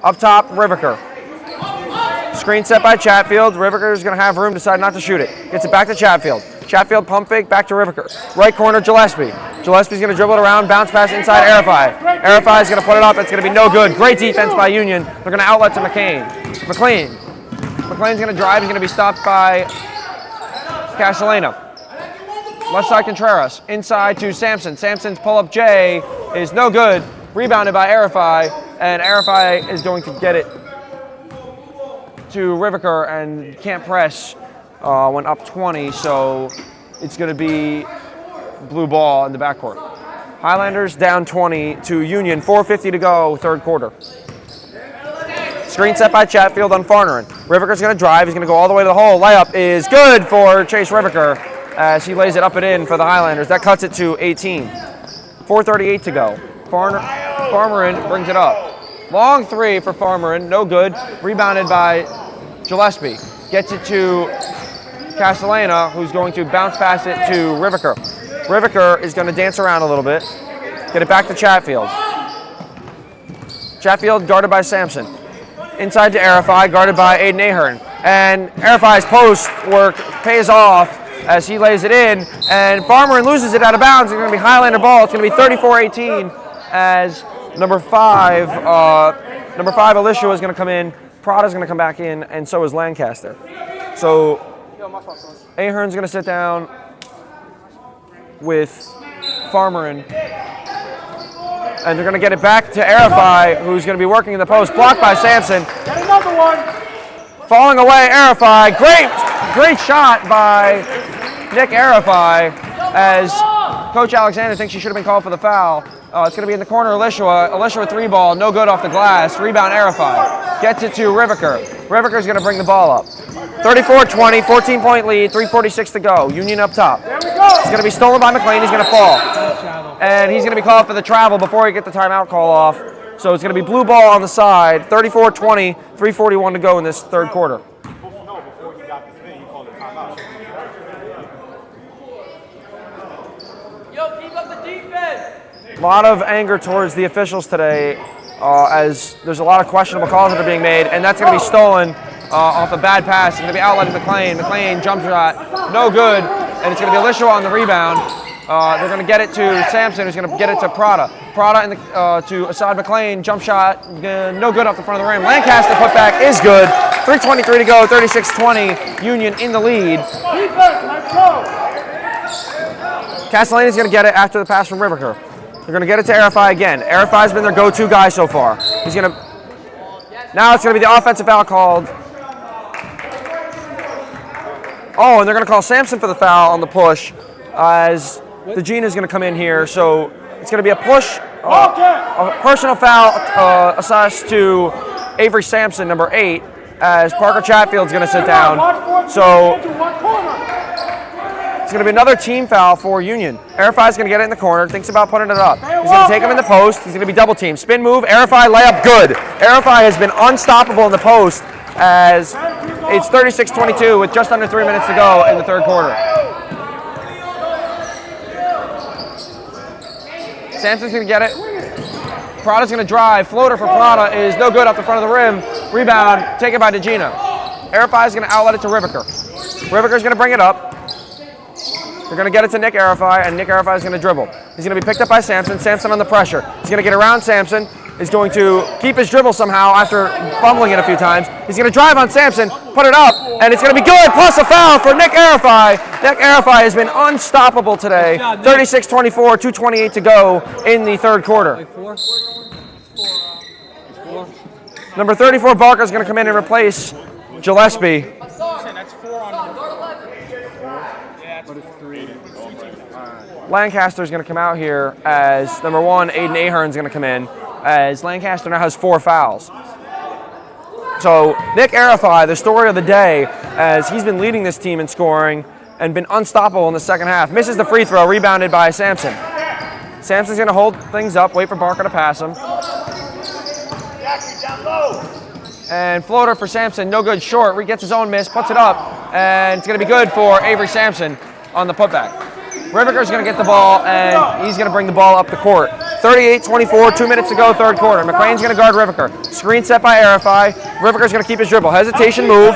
Up top, Riviker. Screen set by Chatfield. Riviker is going to have room, decide not to shoot it. Gets it back to Chatfield. Chatfield pump fake, back to Riviker. Right corner, Gillespie. Gillespie's going to dribble it around, bounce pass inside Arifai. Arifai is going to put it up. It's going to be no good. Great defense by Union. They're going to outlet to McLean. McLean's going to drive. He's going to be stopped by Castellano. Left side Contreras. Inside to Sampson. Sampson's pull-up J is no good. Rebounded by Arifai. And Arifai is going to get it to Riviker and can't press. Went up 20, so it's going to be blue ball in the backcourt. Highlanders down 20 to Union. 4:50 to go, third quarter. Screen set by Chatfield on Farnerin. Riviker's going to drive. He's going to go all the way to the hole. Layup is good for Chase Riviker as he lays it up and in for the Highlanders. That cuts it to 18. 4:38 to go. Farmerin brings it up. Long three for Farmerin. No good. Rebounded by Gillespie. Gets it to Castellana, who's going to bounce pass it to Riviker. Riviker is going to dance around a little bit. Get it back to Chatfield. Chatfield guarded by Sampson. Inside to Arifai, guarded by Aiden Ahern. And Arifai's post work pays off as he lays it in. And Farmerin loses it out of bounds. It's going to be Highlander ball. It's going to be 34-18 as number five Alicia is going to come in. Prada's going to come back in, and so is Lancaster. So Ahern's going to sit down with Farmerin. And they're going to get it back to Arifai, who's going to be working in the post. Blocked by Sampson. Get another one. Falling away, Arifai. Great shot by Nick Arifai as Coach Alexander thinks she should have been called for the foul. It's going to be in the corner, Alicia. Alicia with 3 ball, no good off the glass. Rebound, Arifai. Gets it to Riviker. Riviker's going to bring the ball up. 34-20, 14-point lead, 3:46 to go. Union up top. There we go. It's going to be stolen by McLean. He's going to fall. And he's going to be called for the travel before he gets the timeout call off. So it's going to be blue ball on the side. 34-20, 3:41 to go in this third quarter. Before he got this thing, he called a timeout. Yo, keep up the defense. A lot of anger towards the officials today as there's a lot of questionable calls that are being made, and that's going to be stolen off a bad pass. It's going to be outletting McLean. McLean jump shot, no good, and it's going to be Alicia on the rebound. They're going to get it to Sampson, who's going to get it to Prada. Prada to Assad McLean, jump shot, no good off the front of the rim. Lancaster putback is good. 3:23 to go, 36-20, Union in the lead. Defense, let's go. Castellani's going to get it after the pass from Riviker. They're going to get it to Arifai again. Arifai's been their go-to guy so far. He's going to. Now it's going to be the offensive foul called. Oh, and they're going to call Sampson for the foul on the push as the Gina's going to come in here. So it's going to be a push, a personal foul assessed to Avery Sampson, number 8, as Parker Chatfield's going to sit down. So it's going to be another team foul for Union. Arifai's going to get it in the corner, thinks about putting it up. He's going to take him in the post. He's going to be double teamed. Spin move, Arifai layup, good. Arifai has been unstoppable in the post as it's 36-22 with just under 3 minutes to go in the third quarter. Sampson's going to get it. Prada's going to drive. Floater for Prada is no good off the front of the rim. Rebound, taken by DeGina. Arifai's going to outlet it to Riviker. Riviker's going to bring it up. They're going to get it to Nick Arifai, and Nick Arifai is going to dribble. He's going to be picked up by Sampson. Sampson on the pressure. He's going to get around Sampson. He's going to keep his dribble somehow after fumbling it a few times. He's going to drive on Sampson, put it up, and it's going to be good, plus a foul for Nick Arifai. Nick Arifai has been unstoppable today. 36-24, 2:28 to go in the third quarter. Number 34, Barker, is going to come in and replace Gillespie. That's 4 on number 4. Yeah, that's 3. Lancaster is going to come out here as number 1, Aiden Ahern is going to come in, as Lancaster now has 4 fouls. So Nick Arifai, the story of the day, as he's been leading this team in scoring and been unstoppable in the second half. Misses the free throw, rebounded by Sampson. Sampson's going to hold things up, wait for Barker to pass him. And floater for Sampson, no good, short. Gets his own miss, puts it up, and it's going to be good for Avery Sampson on the putback. Riviker's going to get the ball, and he's going to bring the ball up the court. 38-24, 2 minutes to go, third quarter. McLean's going to guard Riviker. Screen set by Arifai. Riviker's going to keep his dribble. Hesitation move.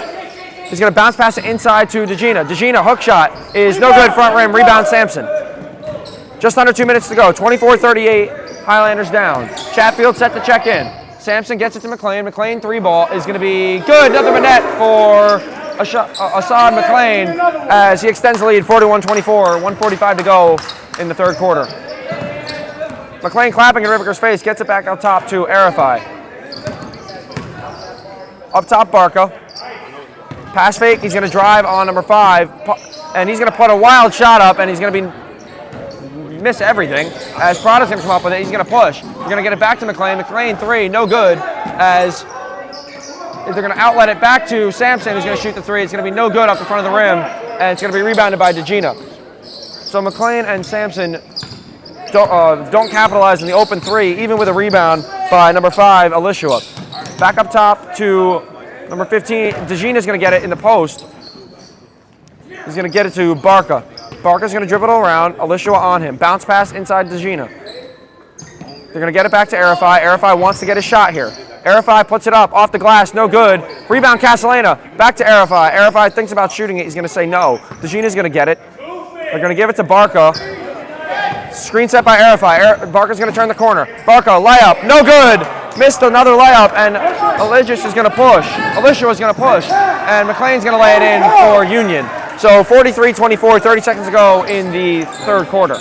He's going to bounce pass it inside to DeGina. DeGina, hook shot is no good, front rim. Rebound Sampson. Just under 2 minutes to go. 24-38, Highlanders down. Chatfield set to check in. Sampson gets it to McLean. McLean 3-ball is going to be good. Nothing but net for Assad McLean as he extends the lead 41-24, 1:45 to go in the third quarter. McLean clapping in Rivika's face, gets it back out top to Arifai. Up top, Barca. Pass fake, he's going to drive on number 5, and he's going to put a wild shot up, and he's going to miss everything. As Prada's going to come up with it, he's going to push. We're going to get it back to McLean. McLean 3, no good, as they're going to outlet it back to Sampson, who's going to shoot the 3. It's going to be no good off the front of the rim, and it's going to be rebounded by DeGina. So McLean and Sampson don't capitalize in the open 3, even with a rebound by number 5, Alishua. Back up top to number 15. DeGina's going to get it in the post. He's going to get it to Barca. Barca's going to dribble it around. Alishua on him. Bounce pass inside DeGina. They're going to get it back to Arifai. Arifai wants to get a shot here. Arifai puts it up off the glass. No good. Rebound Castellana. Back to Arifai. Arifai thinks about shooting it. He's going to say no. DeGina's going to get it. They're going to give it to Barca. Screen set by Arifai. Barca's going to turn the corner. Barca, layup. No good. Missed another layup, and Alishua is going to push. And McLean's going to lay it in for Union. So 43-24, 30 seconds to go in the third quarter.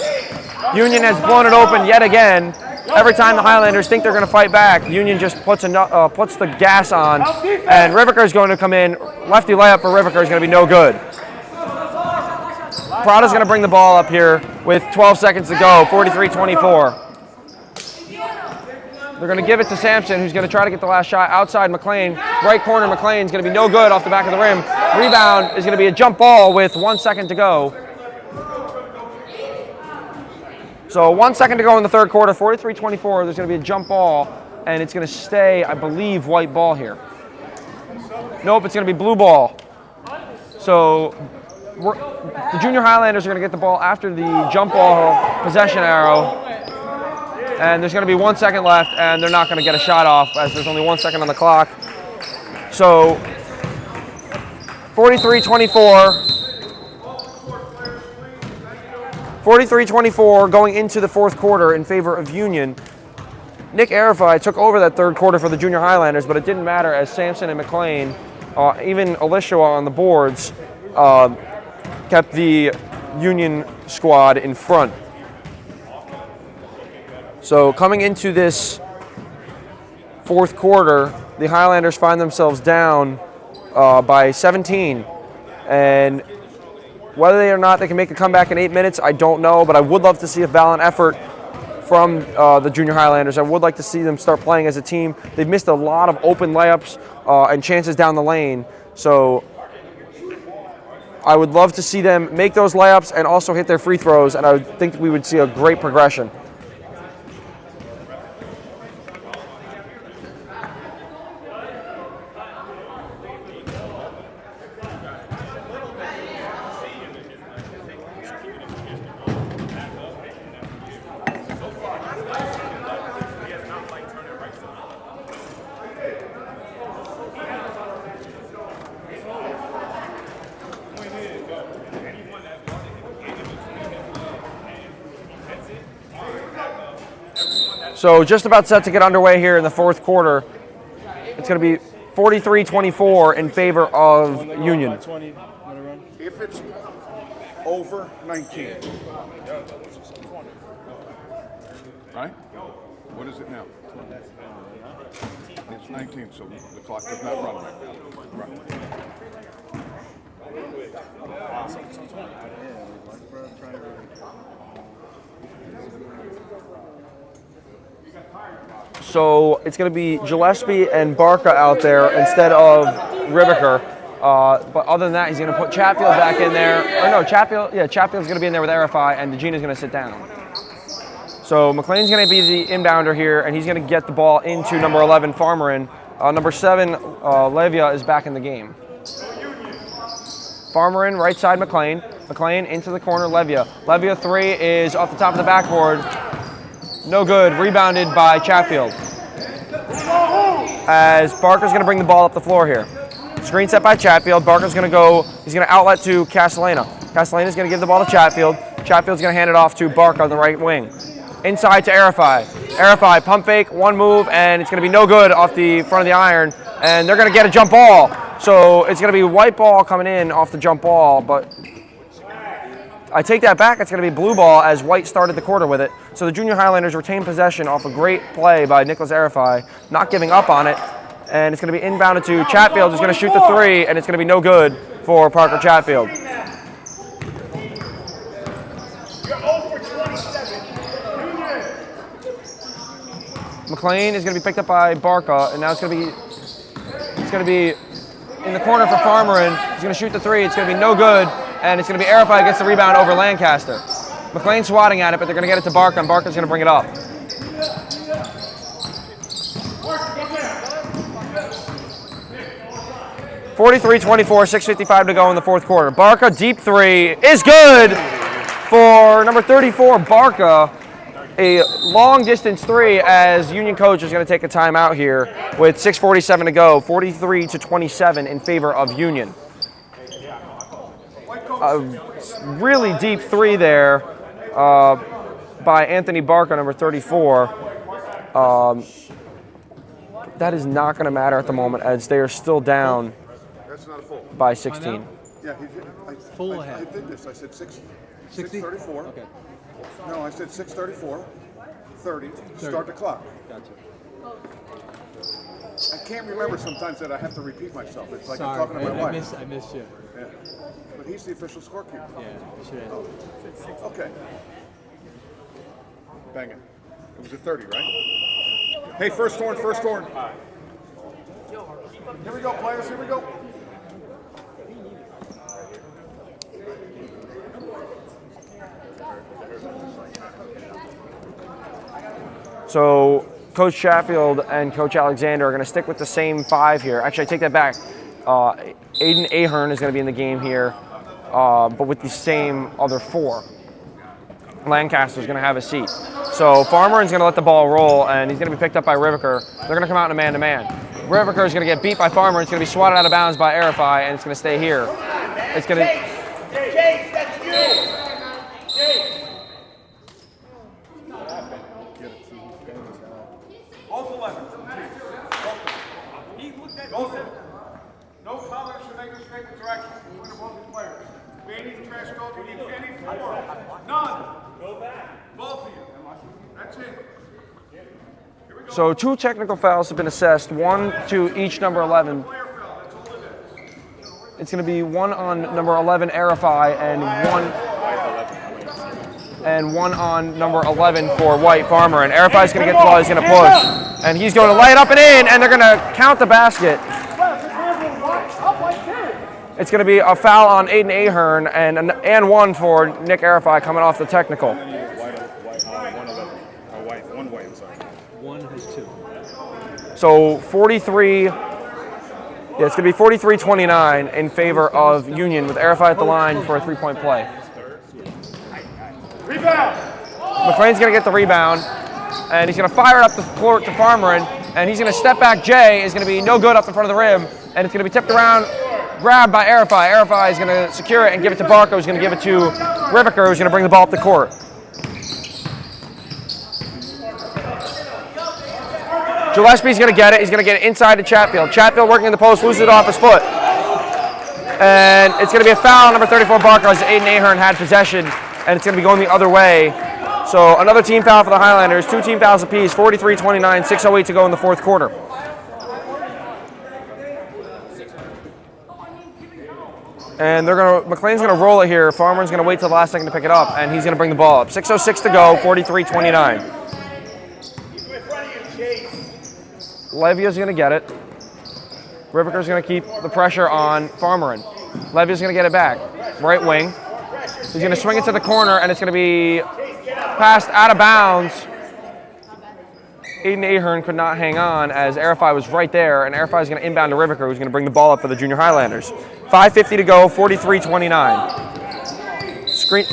Union has blown it open yet again. Every time the Highlanders think they're going to fight back, Union just puts the gas on, and Rivika is going to come in. Lefty layup for Rivika is going to be no good. Prada's going to bring the ball up here with 12 seconds to go, 43-24. They're going to give it to Sampson, who's going to try to get the last shot outside McLean. Right corner, McLean's going to be no good off the back of the rim. Rebound is going to be a jump ball with 1 second to go. So 1 second to go in the third quarter, 43-24. There's going to be a jump ball, and it's going to stay, I believe, white ball here. Nope, it's going to be blue ball. So the Junior Highlanders are going to get the ball after the jump ball possession arrow. And there's going to be 1 second left, and they're not going to get a shot off as there's only 1 second on the clock. So 43-24 going into the fourth quarter in favor of Union. Nick Arifai took over that third quarter for the Junior Highlanders, but it didn't matter as Sampson and McLean, even Alishua on the boards, kept the Union squad in front. So coming into this fourth quarter, the Highlanders find themselves down by 17. And whether or not they can make a comeback in 8 minutes, I don't know, but I would love to see a valiant effort from the Junior Highlanders. I would like to see them start playing as a team. They've missed a lot of open layups and chances down the lane. So I would love to see them make those layups and also hit their free throws, and I would think we would see a great progression. So just about set to get underway here in the fourth quarter. It's going to be 43-24 in favor of Union. If it's over 19. Right? What is it now? It's 19, so the clock does not run right now. Right. So it's going to be Gillespie and Barca out there instead of Rivika. But other than that, he's going to put Chatfield back in there. Or no, Chatfield's going to be in there with Arifai, and DeGina's going to sit down. So McLean's going to be the inbounder here, and he's going to get the ball into number 11, Farmerin. Number 7, Levia, is back in the game. Farmerin, right side, McLean. McLean into the corner, Levia. Levia 3 is off the top of the backboard. No good. Rebounded by Chatfield. As Barker's going to bring the ball up the floor here. Screen set by Chatfield. Barker's going to go. He's going to outlet to Castellana. Castellana's going to give the ball to Chatfield. Chatfield's going to hand it off to Barker on the right wing. Inside to Arifai. Arifai pump fake, one move, and it's going to be no good off the front of the iron, and they're going to get a jump ball. So it's going to be white ball coming in off the jump ball, but I take that back. It's going to be blue ball as White started the quarter with it. So the Junior Highlanders retain possession off a great play by Nicholas Arifai, not giving up on it. And it's going to be inbounded to Chatfield, who's going to shoot the three, and it's going to be no good for Parker Chatfield. McLean is going to be picked up by Barca, and now it's going to be in the corner for Farmerin. He's going to shoot the three. It's going to be no good, and it's going to be Arifai gets the rebound over Lancaster. McLean swatting at it, but they're going to get it to Barca, and Barca's going to bring it up. (43-24), 6:55 to go in the fourth quarter. Barca deep three is good for number 34, Barca. A long distance three as Union coach is going to take a timeout here with 6:47 to go, 43-27 in favor of Union. A really deep three there by Anthony Barca, number 34. That is not going to matter at the moment as they are still down by 16. Yeah, Full I ahead. did this. I said 60? 6:34. Okay. No, I said 6:34. 30. Start the clock. Gotcha. I can't remember sometimes that I have to repeat myself. It's like Sorry, I'm talking to my wife. I missed you. Yeah. But he's the official scorekeeper. Yeah, I should have. Okay. Bang it. It was a 30, right? Hey, first horn, first horn. Here we go, players. Here we go. So Coach Chatfield and Coach Alexander are going to stick with the same five here. Actually, I take that back. Aiden Ahern is going to be in the game here, but with the same other four. Lancaster's going to have a seat. So Farmerin's going to let the ball roll, and he's going to be picked up by Riviker. They're going to come out in a man-to-man. Riviker is going to get beat by Farmerin. It's going to be swatted out of bounds by Arifai, and it's going to stay here. It's going to... Chase, that's you! Both 11. He looked at both. No color should make a straight direction between both these players. Bailey's trash talk, you need any four. None. Go back. Both of you. That's it. So 2 technical fouls have been assessed, 1 to each number 11. It's going to be 1 on number 11, Arifai, and one on number 11 for White Farmer. And Arifai's going to get the ball, he's going to push. And he's going to lay it up and in, and they're going to count the basket. It's going to be a foul on Aiden Ahern and 1 for Nick Arifai coming off the technical. One has 2. So 43, yeah, it's going to be 43-29 in favor of Union with Arifai at the line for a 3-point play. Rebound. McLean's going to get the rebound, and he's going to fire it up the court to Farmerin, and he's going to step back. Jay is going to be no good up the front of the rim, and it's going to be tipped around, grabbed by Arifai. Arifai is going to secure it and give it to Barco, who's going to give it to Riviker, who's going to bring the ball up the court. Gillespie's going to get it. He's going to get it inside to Chatfield. Chatfield working in the post, loses it off his foot. And it's going to be a foul on number 34, Barco, as Aiden Ahern had possession, and it's going to be going the other way. So another team foul for the Highlanders, 2 team fouls apiece, 43-29, 6:08 to go in the fourth quarter. And McLean's going to roll it here. Farmer's going to wait till the last second to pick it up, and he's going to bring the ball up. 6:06 to go, 43-29. Levia's going to get it. Riviker's going to keep the pressure on Farmerin. Levia's going to get it back. Right wing. He's going to swing it to the corner, and it's going to be passed out of bounds. Aiden Ahern could not hang on as Arifai was right there, and Arifai is going to inbound to Riviker, who's going to bring the ball up for the Junior Highlanders. 5:50 to go, 43-29. Screen.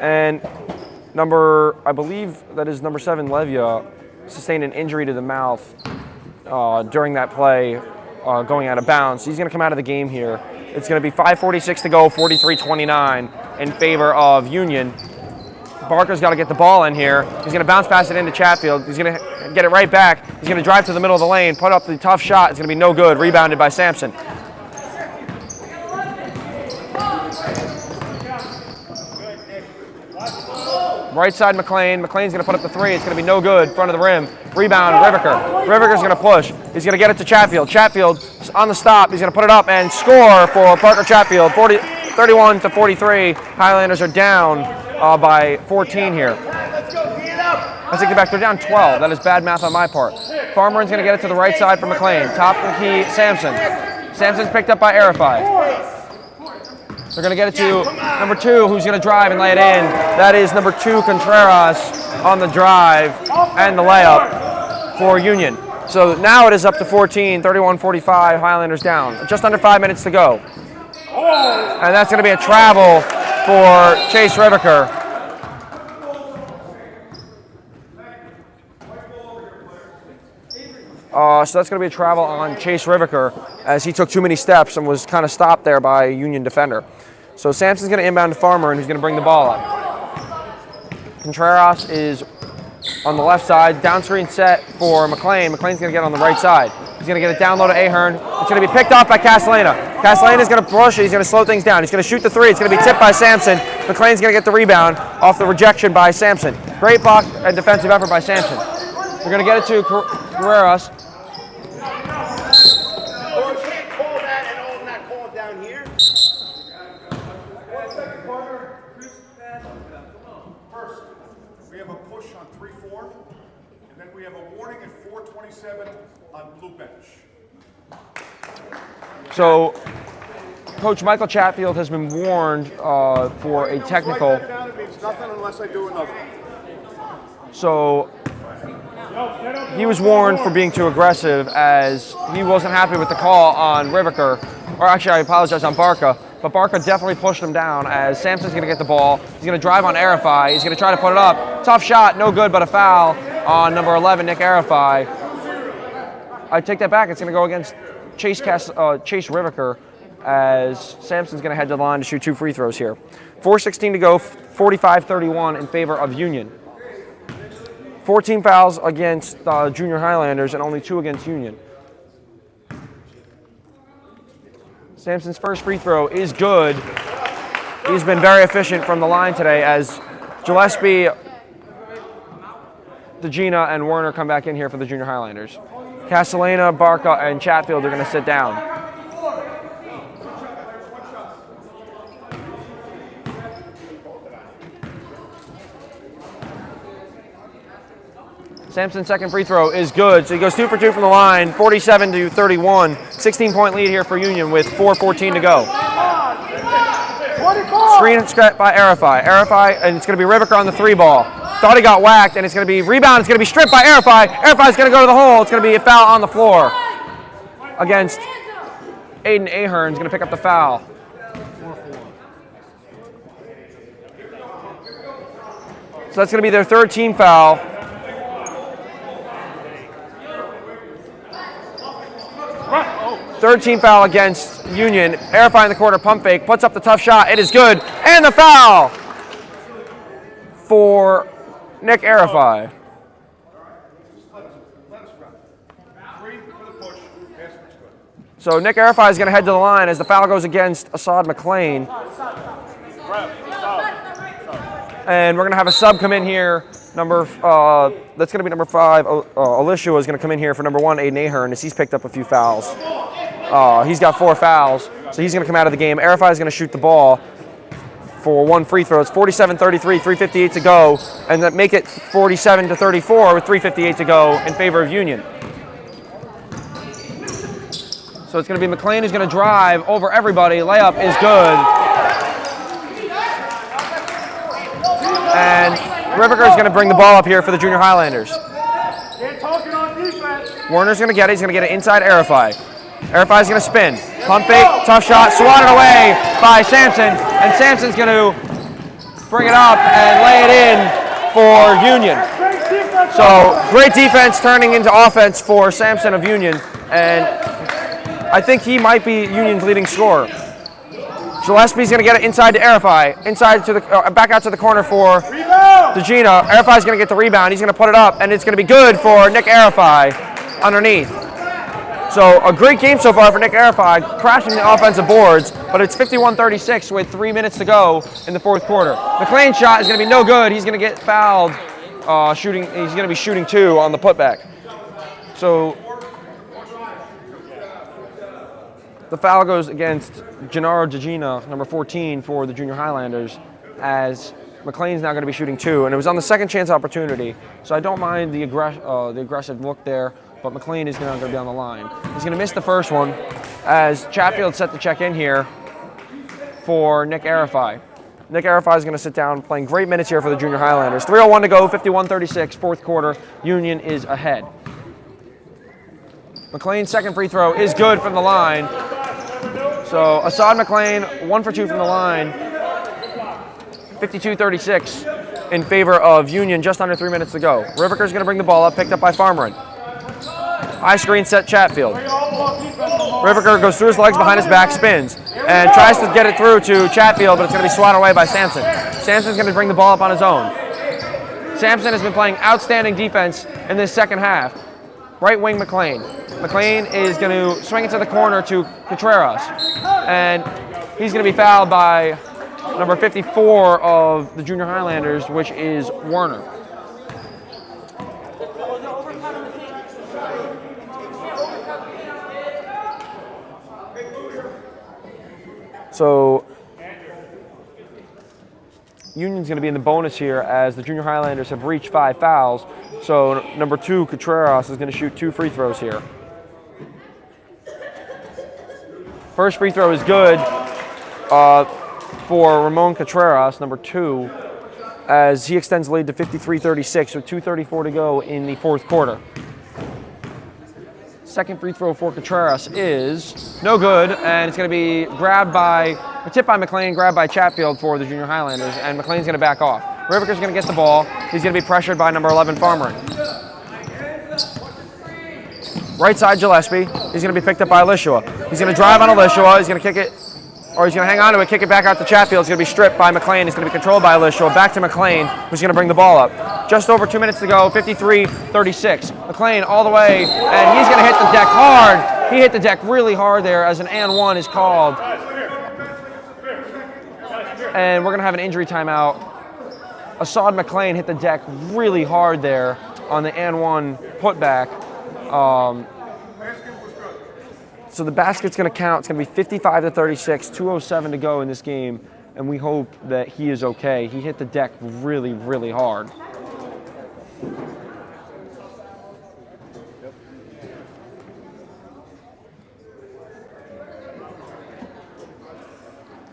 And I believe that is number 7, Levia, sustained an injury to the mouth during that play, going out of bounds. He's going to come out of the game here. It's going to be 5:46 to go, 43-29 in favor of Union. Barker's got to get the ball in here. He's going to bounce pass it into Chatfield. He's going to get it right back. He's going to drive to the middle of the lane, put up the tough shot. It's going to be no good. Rebounded by Sampson. Right side McLean. McLean's going to put up the three. It's going to be no good. Front of the rim. Rebound, Riviker. Riviker's going to push. He's going to get it to Chatfield. Chatfield on the stop. He's going to put it up and score for Parker Chatfield. 31-43. Highlanders are down by 14 here. I take it back. They're down 12. That is bad math on my part. Farmer's going to get it to the right side for McLean. Top of the key, Sampson. Sampson's picked up by Arifai. They're going to get it to number 2, who's going to drive and lay it in. That is number 2, Contreras, on the drive and the layup for Union. So now it is up to 14, 31-45, Highlanders down. Just under 5 minutes to go. And that's going to be a travel for Chase Riviker. So that's going to be a travel on Chase Riviker as he took too many steps and was kind of stopped there by a Union defender. So Sampson's going to inbound to Farmer, and he's going to bring the ball up. Contreras is on the left side, downscreen set for McLean. McLean's going to get on the right side. He's going to get it down low to Ahern. It's going to be picked off by Castellana. Castellana's going to push it. He's going to slow things down. He's going to shoot the three. It's going to be tipped by Sampson. McLean's going to get the rebound off the rejection by Sampson. Great block and defensive effort by Sampson. We're going to get it to Carreras. We have a push on 3-4, and then we have a warning at 4:27 on blue bench. So, Coach Michael Chatfield has been warned for a technical. Write that down. It means nothing unless I do another. So, he was warned for being too aggressive as he wasn't happy with the call on Riviker. Or actually, I apologize, on Barca. But Barca definitely pushed him down as Sampson's going to get the ball. He's going to drive on Arifai. He's going to try to put it up. Tough shot, no good, but a foul on number 11, Nick Arifai. I take that back. It's going to go against Chase Riviker as Sampson's going to head to the line to shoot 2 free throws here. 4:16 to go, 45-31 in favor of Union. 14 fouls against Junior Highlanders and only 2 against Union. Sampson's first free throw is good. He's been very efficient from the line today as Gillespie, DeGina, and Werner come back in here for the Junior Highlanders. Castellana, Barca, and Chatfield are going to sit down. Sampson's second free throw is good, so he goes 2 for 2 from the line, 47-31. 16-point lead here for Union with 4:14 to go. Screen and scrap by Arifai. Arifai, and it's going to be Riviker on the 3 ball. Thought he got whacked, and it's going to be rebound. It's going to be stripped by Arifai. Arifai's going to go to the hole. It's going to be a foul on the floor against Aiden Ahern. He's going to pick up the foul. So that's going to be their 3rd team foul. Third team foul against Union. Arifai in the corner, pump fake, puts up the tough shot. It is good. And the foul for Nick Arifai. So Nick Arifai is going to head to the line as the foul goes against Assad McLean. And we're going to have a sub come in here. That's going to be number 5. Alicia is going to come in here for number 1, Aiden Ahern, as he's picked up a few fouls. He's got 4 fouls, so he's going to come out of the game. Arifai is going to shoot the ball for 1 free throw. It's 47-33, 3:58 to go, and that make it 47-34 with 3:58 to go in favor of Union. So it's going to be McLean who's going to drive over everybody. Layup is good. And Riviker is going to bring the ball up here for the Junior Highlanders. Werner's going to get it. He's going to get it inside Arifai. Arifai's going to spin. Pump fake, tough shot, swatted away by Sampson. And Sampson's going to bring it up and lay it in for Union. So great defense turning into offense for Sampson of Union. And I think he might be Union's leading scorer. Gillespie's going to get it inside to Arifai. Inside to the back out to the corner for DeGina. Arifai's going to get the rebound. He's going to put it up, and it's going to be good for Nick Arifai underneath. So a great game so far for Nick Arifai, crashing the offensive boards, but it's 51-36 with 3 minutes to go in the fourth quarter. McLean's shot is going to be no good. He's going to get fouled shooting. He's going to be shooting 2 on the putback. So the foul goes against Gennaro DeGina, number 14 for the Junior Highlanders, as McLean's now going to be shooting 2, and it was on the second chance opportunity. So I don't mind the aggressive look there. But McLean is going to be on the line. He's going to miss the first one as Chatfield set to check in here for Nick Arifai. Nick Arifai is going to sit down, playing great minutes here for the Junior Highlanders. 3:01 to go, 51-36, fourth quarter. Union is ahead. McLean's second free throw is good from the line. So Assad McLean, 1 for 2 from the line. 52-36 in favor of Union, just under 3 minutes to go. Riviker's going to bring the ball up, picked up by Farmerin. High screen set Chatfield. Riviker goes through his legs behind his back, spins, and tries to get it through to Chatfield, but it's going to be swatted away by Sampson. Sampson's going to bring the ball up on his own. Sampson has been playing outstanding defense in this second half. Right wing McLean. McLean is going to swing it to the corner to Contreras, and he's going to be fouled by number 54 of the Junior Highlanders, which is Werner. So Union's going to be in the bonus here as the Junior Highlanders have reached 5 fouls. So number 2, Contreras, is going to shoot 2 free throws here. First free throw is good for Ramon Contreras, number 2, as he extends the lead to 53-36 with 2:34 to go in the fourth quarter. Second free throw for Contreras is no good, and it's going to be tipped by McLean, grabbed by Chatfield for the Junior Highlanders, and McLean's going to back off. Riviker's going to get the ball. He's going to be pressured by number 11, Farmerin. Right side, Gillespie. He's going to be picked up by Alishua. He's going to drive on Alishua. He's going to kick it, or he's going to hang on to it, kick it back out to Chatfield. It's going to be stripped by McLean. He's going to be controlled by Alishua. Back to McLean, who's going to bring the ball up. Just over 2 minutes to go, 53-36. McLean all the way, and he's going to hit the deck hard. He hit the deck really hard there as an and 1 is called. And we're going to have an injury timeout. Assad McLean hit the deck really hard there on the and 1 putback. So the basket's going to count. It's going to be 55-36, 2:07 to go in this game, and we hope that he is okay. He hit the deck really, really hard.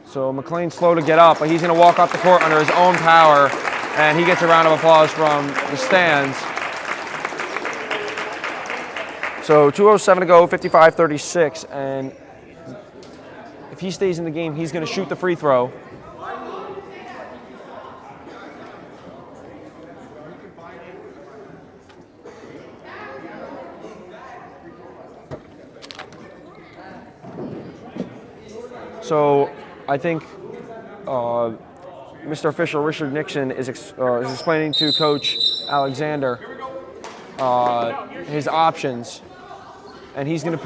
So McLean's slow to get up, but he's going to walk off the court under his own power, and he gets a round of applause from the stands. So 2:07 to go, 55-36, and if he stays in the game, he's going to shoot the free throw. So I think Mr. Official Richard Nixon is explaining to Coach Alexander his options, and he's going to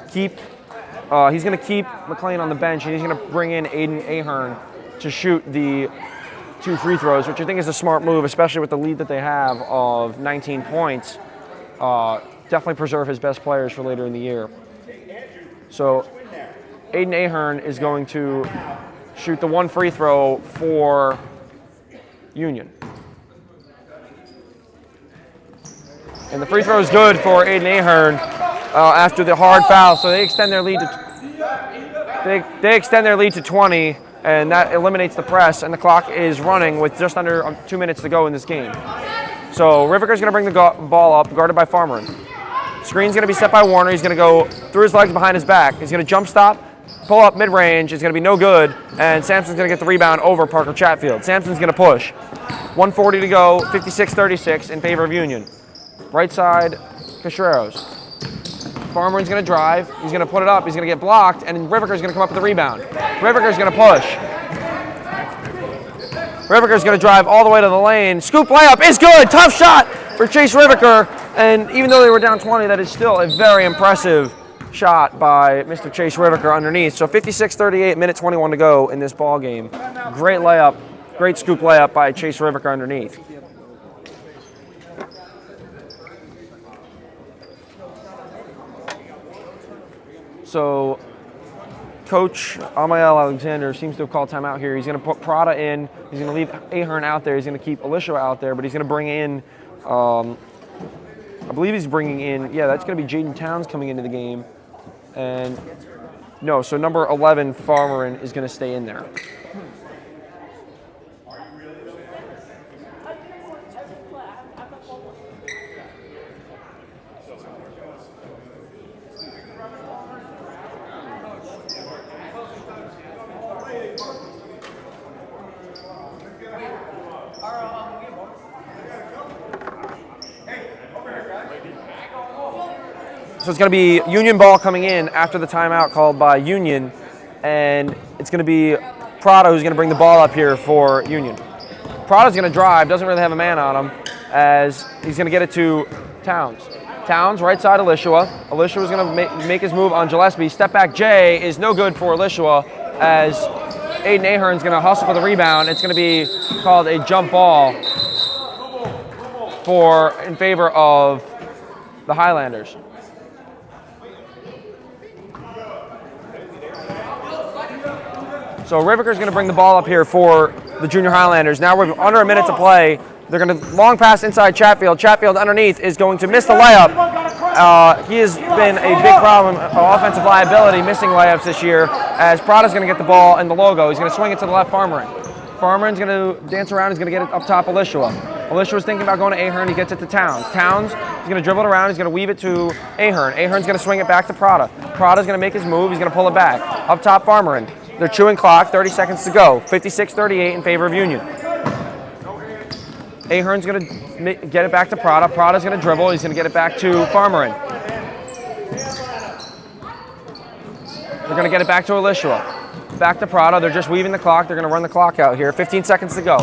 keep McLean on the bench, and he's going to bring in Aiden Ahern to shoot the 2 free throws, which I think is a smart move, especially with the lead that they have of 19 points. Definitely preserve his best players for later in the year. So Aiden Ahern is going to shoot the 1 free throw for Union. And the free throw is good for Aiden Ahern after the hard foul. So they extend their lead to 20, and that eliminates the press, and the clock is running with just under 2 minutes to go in this game. So Riviker's going to bring the ball up, guarded by Farmerin. Screen's going to be set by Warner. He's going to go through his legs behind his back. He's going to jump stop, pull up mid-range. It's going to be no good, and Sampson's going to get the rebound over Parker Chatfield. Sampson's going to push. 1:40 to go, 56-36 in favor of Union. Right side, Contreras. Farmeren's going to drive. He's going to put it up. He's going to get blocked, and Riviker's going to come up with the rebound. Riviker's going to push. Riviker's going to drive all the way to the lane. Scoop layup is good. Tough shot for Chase Riviker. And even though they were down 20, that is still a very impressive shot by Mr. Chase Riviker underneath. So 56-38, minute 21 to go in this ball game. Great layup, great scoop layup by Chase Riviker underneath. So Coach Amael Alexander seems to have called timeout here. He's going to put Prada in. He's going to leave Ahern out there. He's going to keep Elishua out there, but he's going to bring in, I believe he's bringing in, yeah, that's going to be Jaden Towns coming into the game. And no, so number 11, Farmeren, is going to stay in there. So it's going to be Union ball coming in after the timeout called by Union, and it's going to be Prada who's going to bring the ball up here for Union. Prada's going to drive, doesn't really have a man on him, as he's going to get it to Towns. Towns, right side Elishua. Elishua's going to make his move on Gillespie. Step back J is no good for Elishua, as Aiden Ahern's going to hustle for the rebound. It's going to be called a jump ball in favor of the Highlanders. So Riviker's going to bring the ball up here for the Junior Highlanders. Now we're under a minute to play. They're going to long pass inside Chatfield. Chatfield underneath is going to miss the layup. He has been a big problem, offensive liability, missing layups this year, as Prada's going to get the ball in the logo. He's going to swing it to the left, Farmeren. Farmeren's going to dance around. He's going to get it up top, Elishua. Elishua's thinking about going to Ahern. He gets it to Towns. Towns is going to dribble it around. He's going to weave it to Ahern. Ahern's going to swing it back to Prada. Prada's going to make his move. He's going to pull it back. Up top, Farmeren. They're chewing clock, 30 seconds to go. 56-38 in favor of Union. Ahern's going to get it back to Prada. Prada's going to dribble. He's going to get it back to Farmeren. They're going to get it back to Elishua. Back to Prada. They're just weaving the clock. They're going to run the clock out here. 15 seconds to go.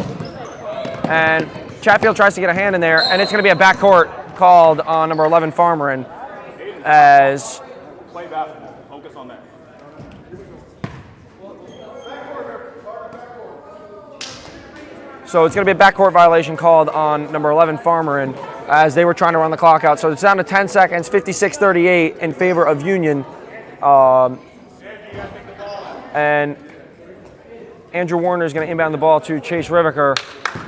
And Chatfield tries to get a hand in there, and it's going to be a backcourt called on number 11, Farmeren, as... Play basketball. Focus on that. So it's going to be a backcourt violation called on number 11, Farmeren, as they were trying to run the clock out. So it's down to 10 seconds, 56-38 in favor of Union. And Andrew Warner is going to inbound the ball to Chase Riviker,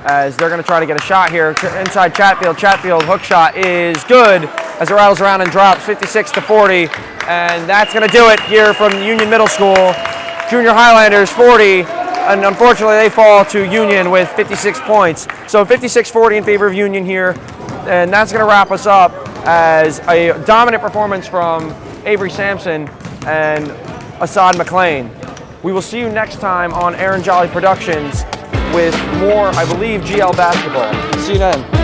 as they're going to try to get a shot here inside Chatfield. Chatfield hook shot is good as it rattles around and drops 56-40. And that's going to do it here from Union Middle School. Junior Highlanders 40. And unfortunately, they fall to Union with 56 points. So 56-40 in favor of Union here. And that's going to wrap us up as a dominant performance from Avery Sampson and Assad McLean. We will see you next time on Aaron Jolly Productions with more, I believe, GL basketball. See you then.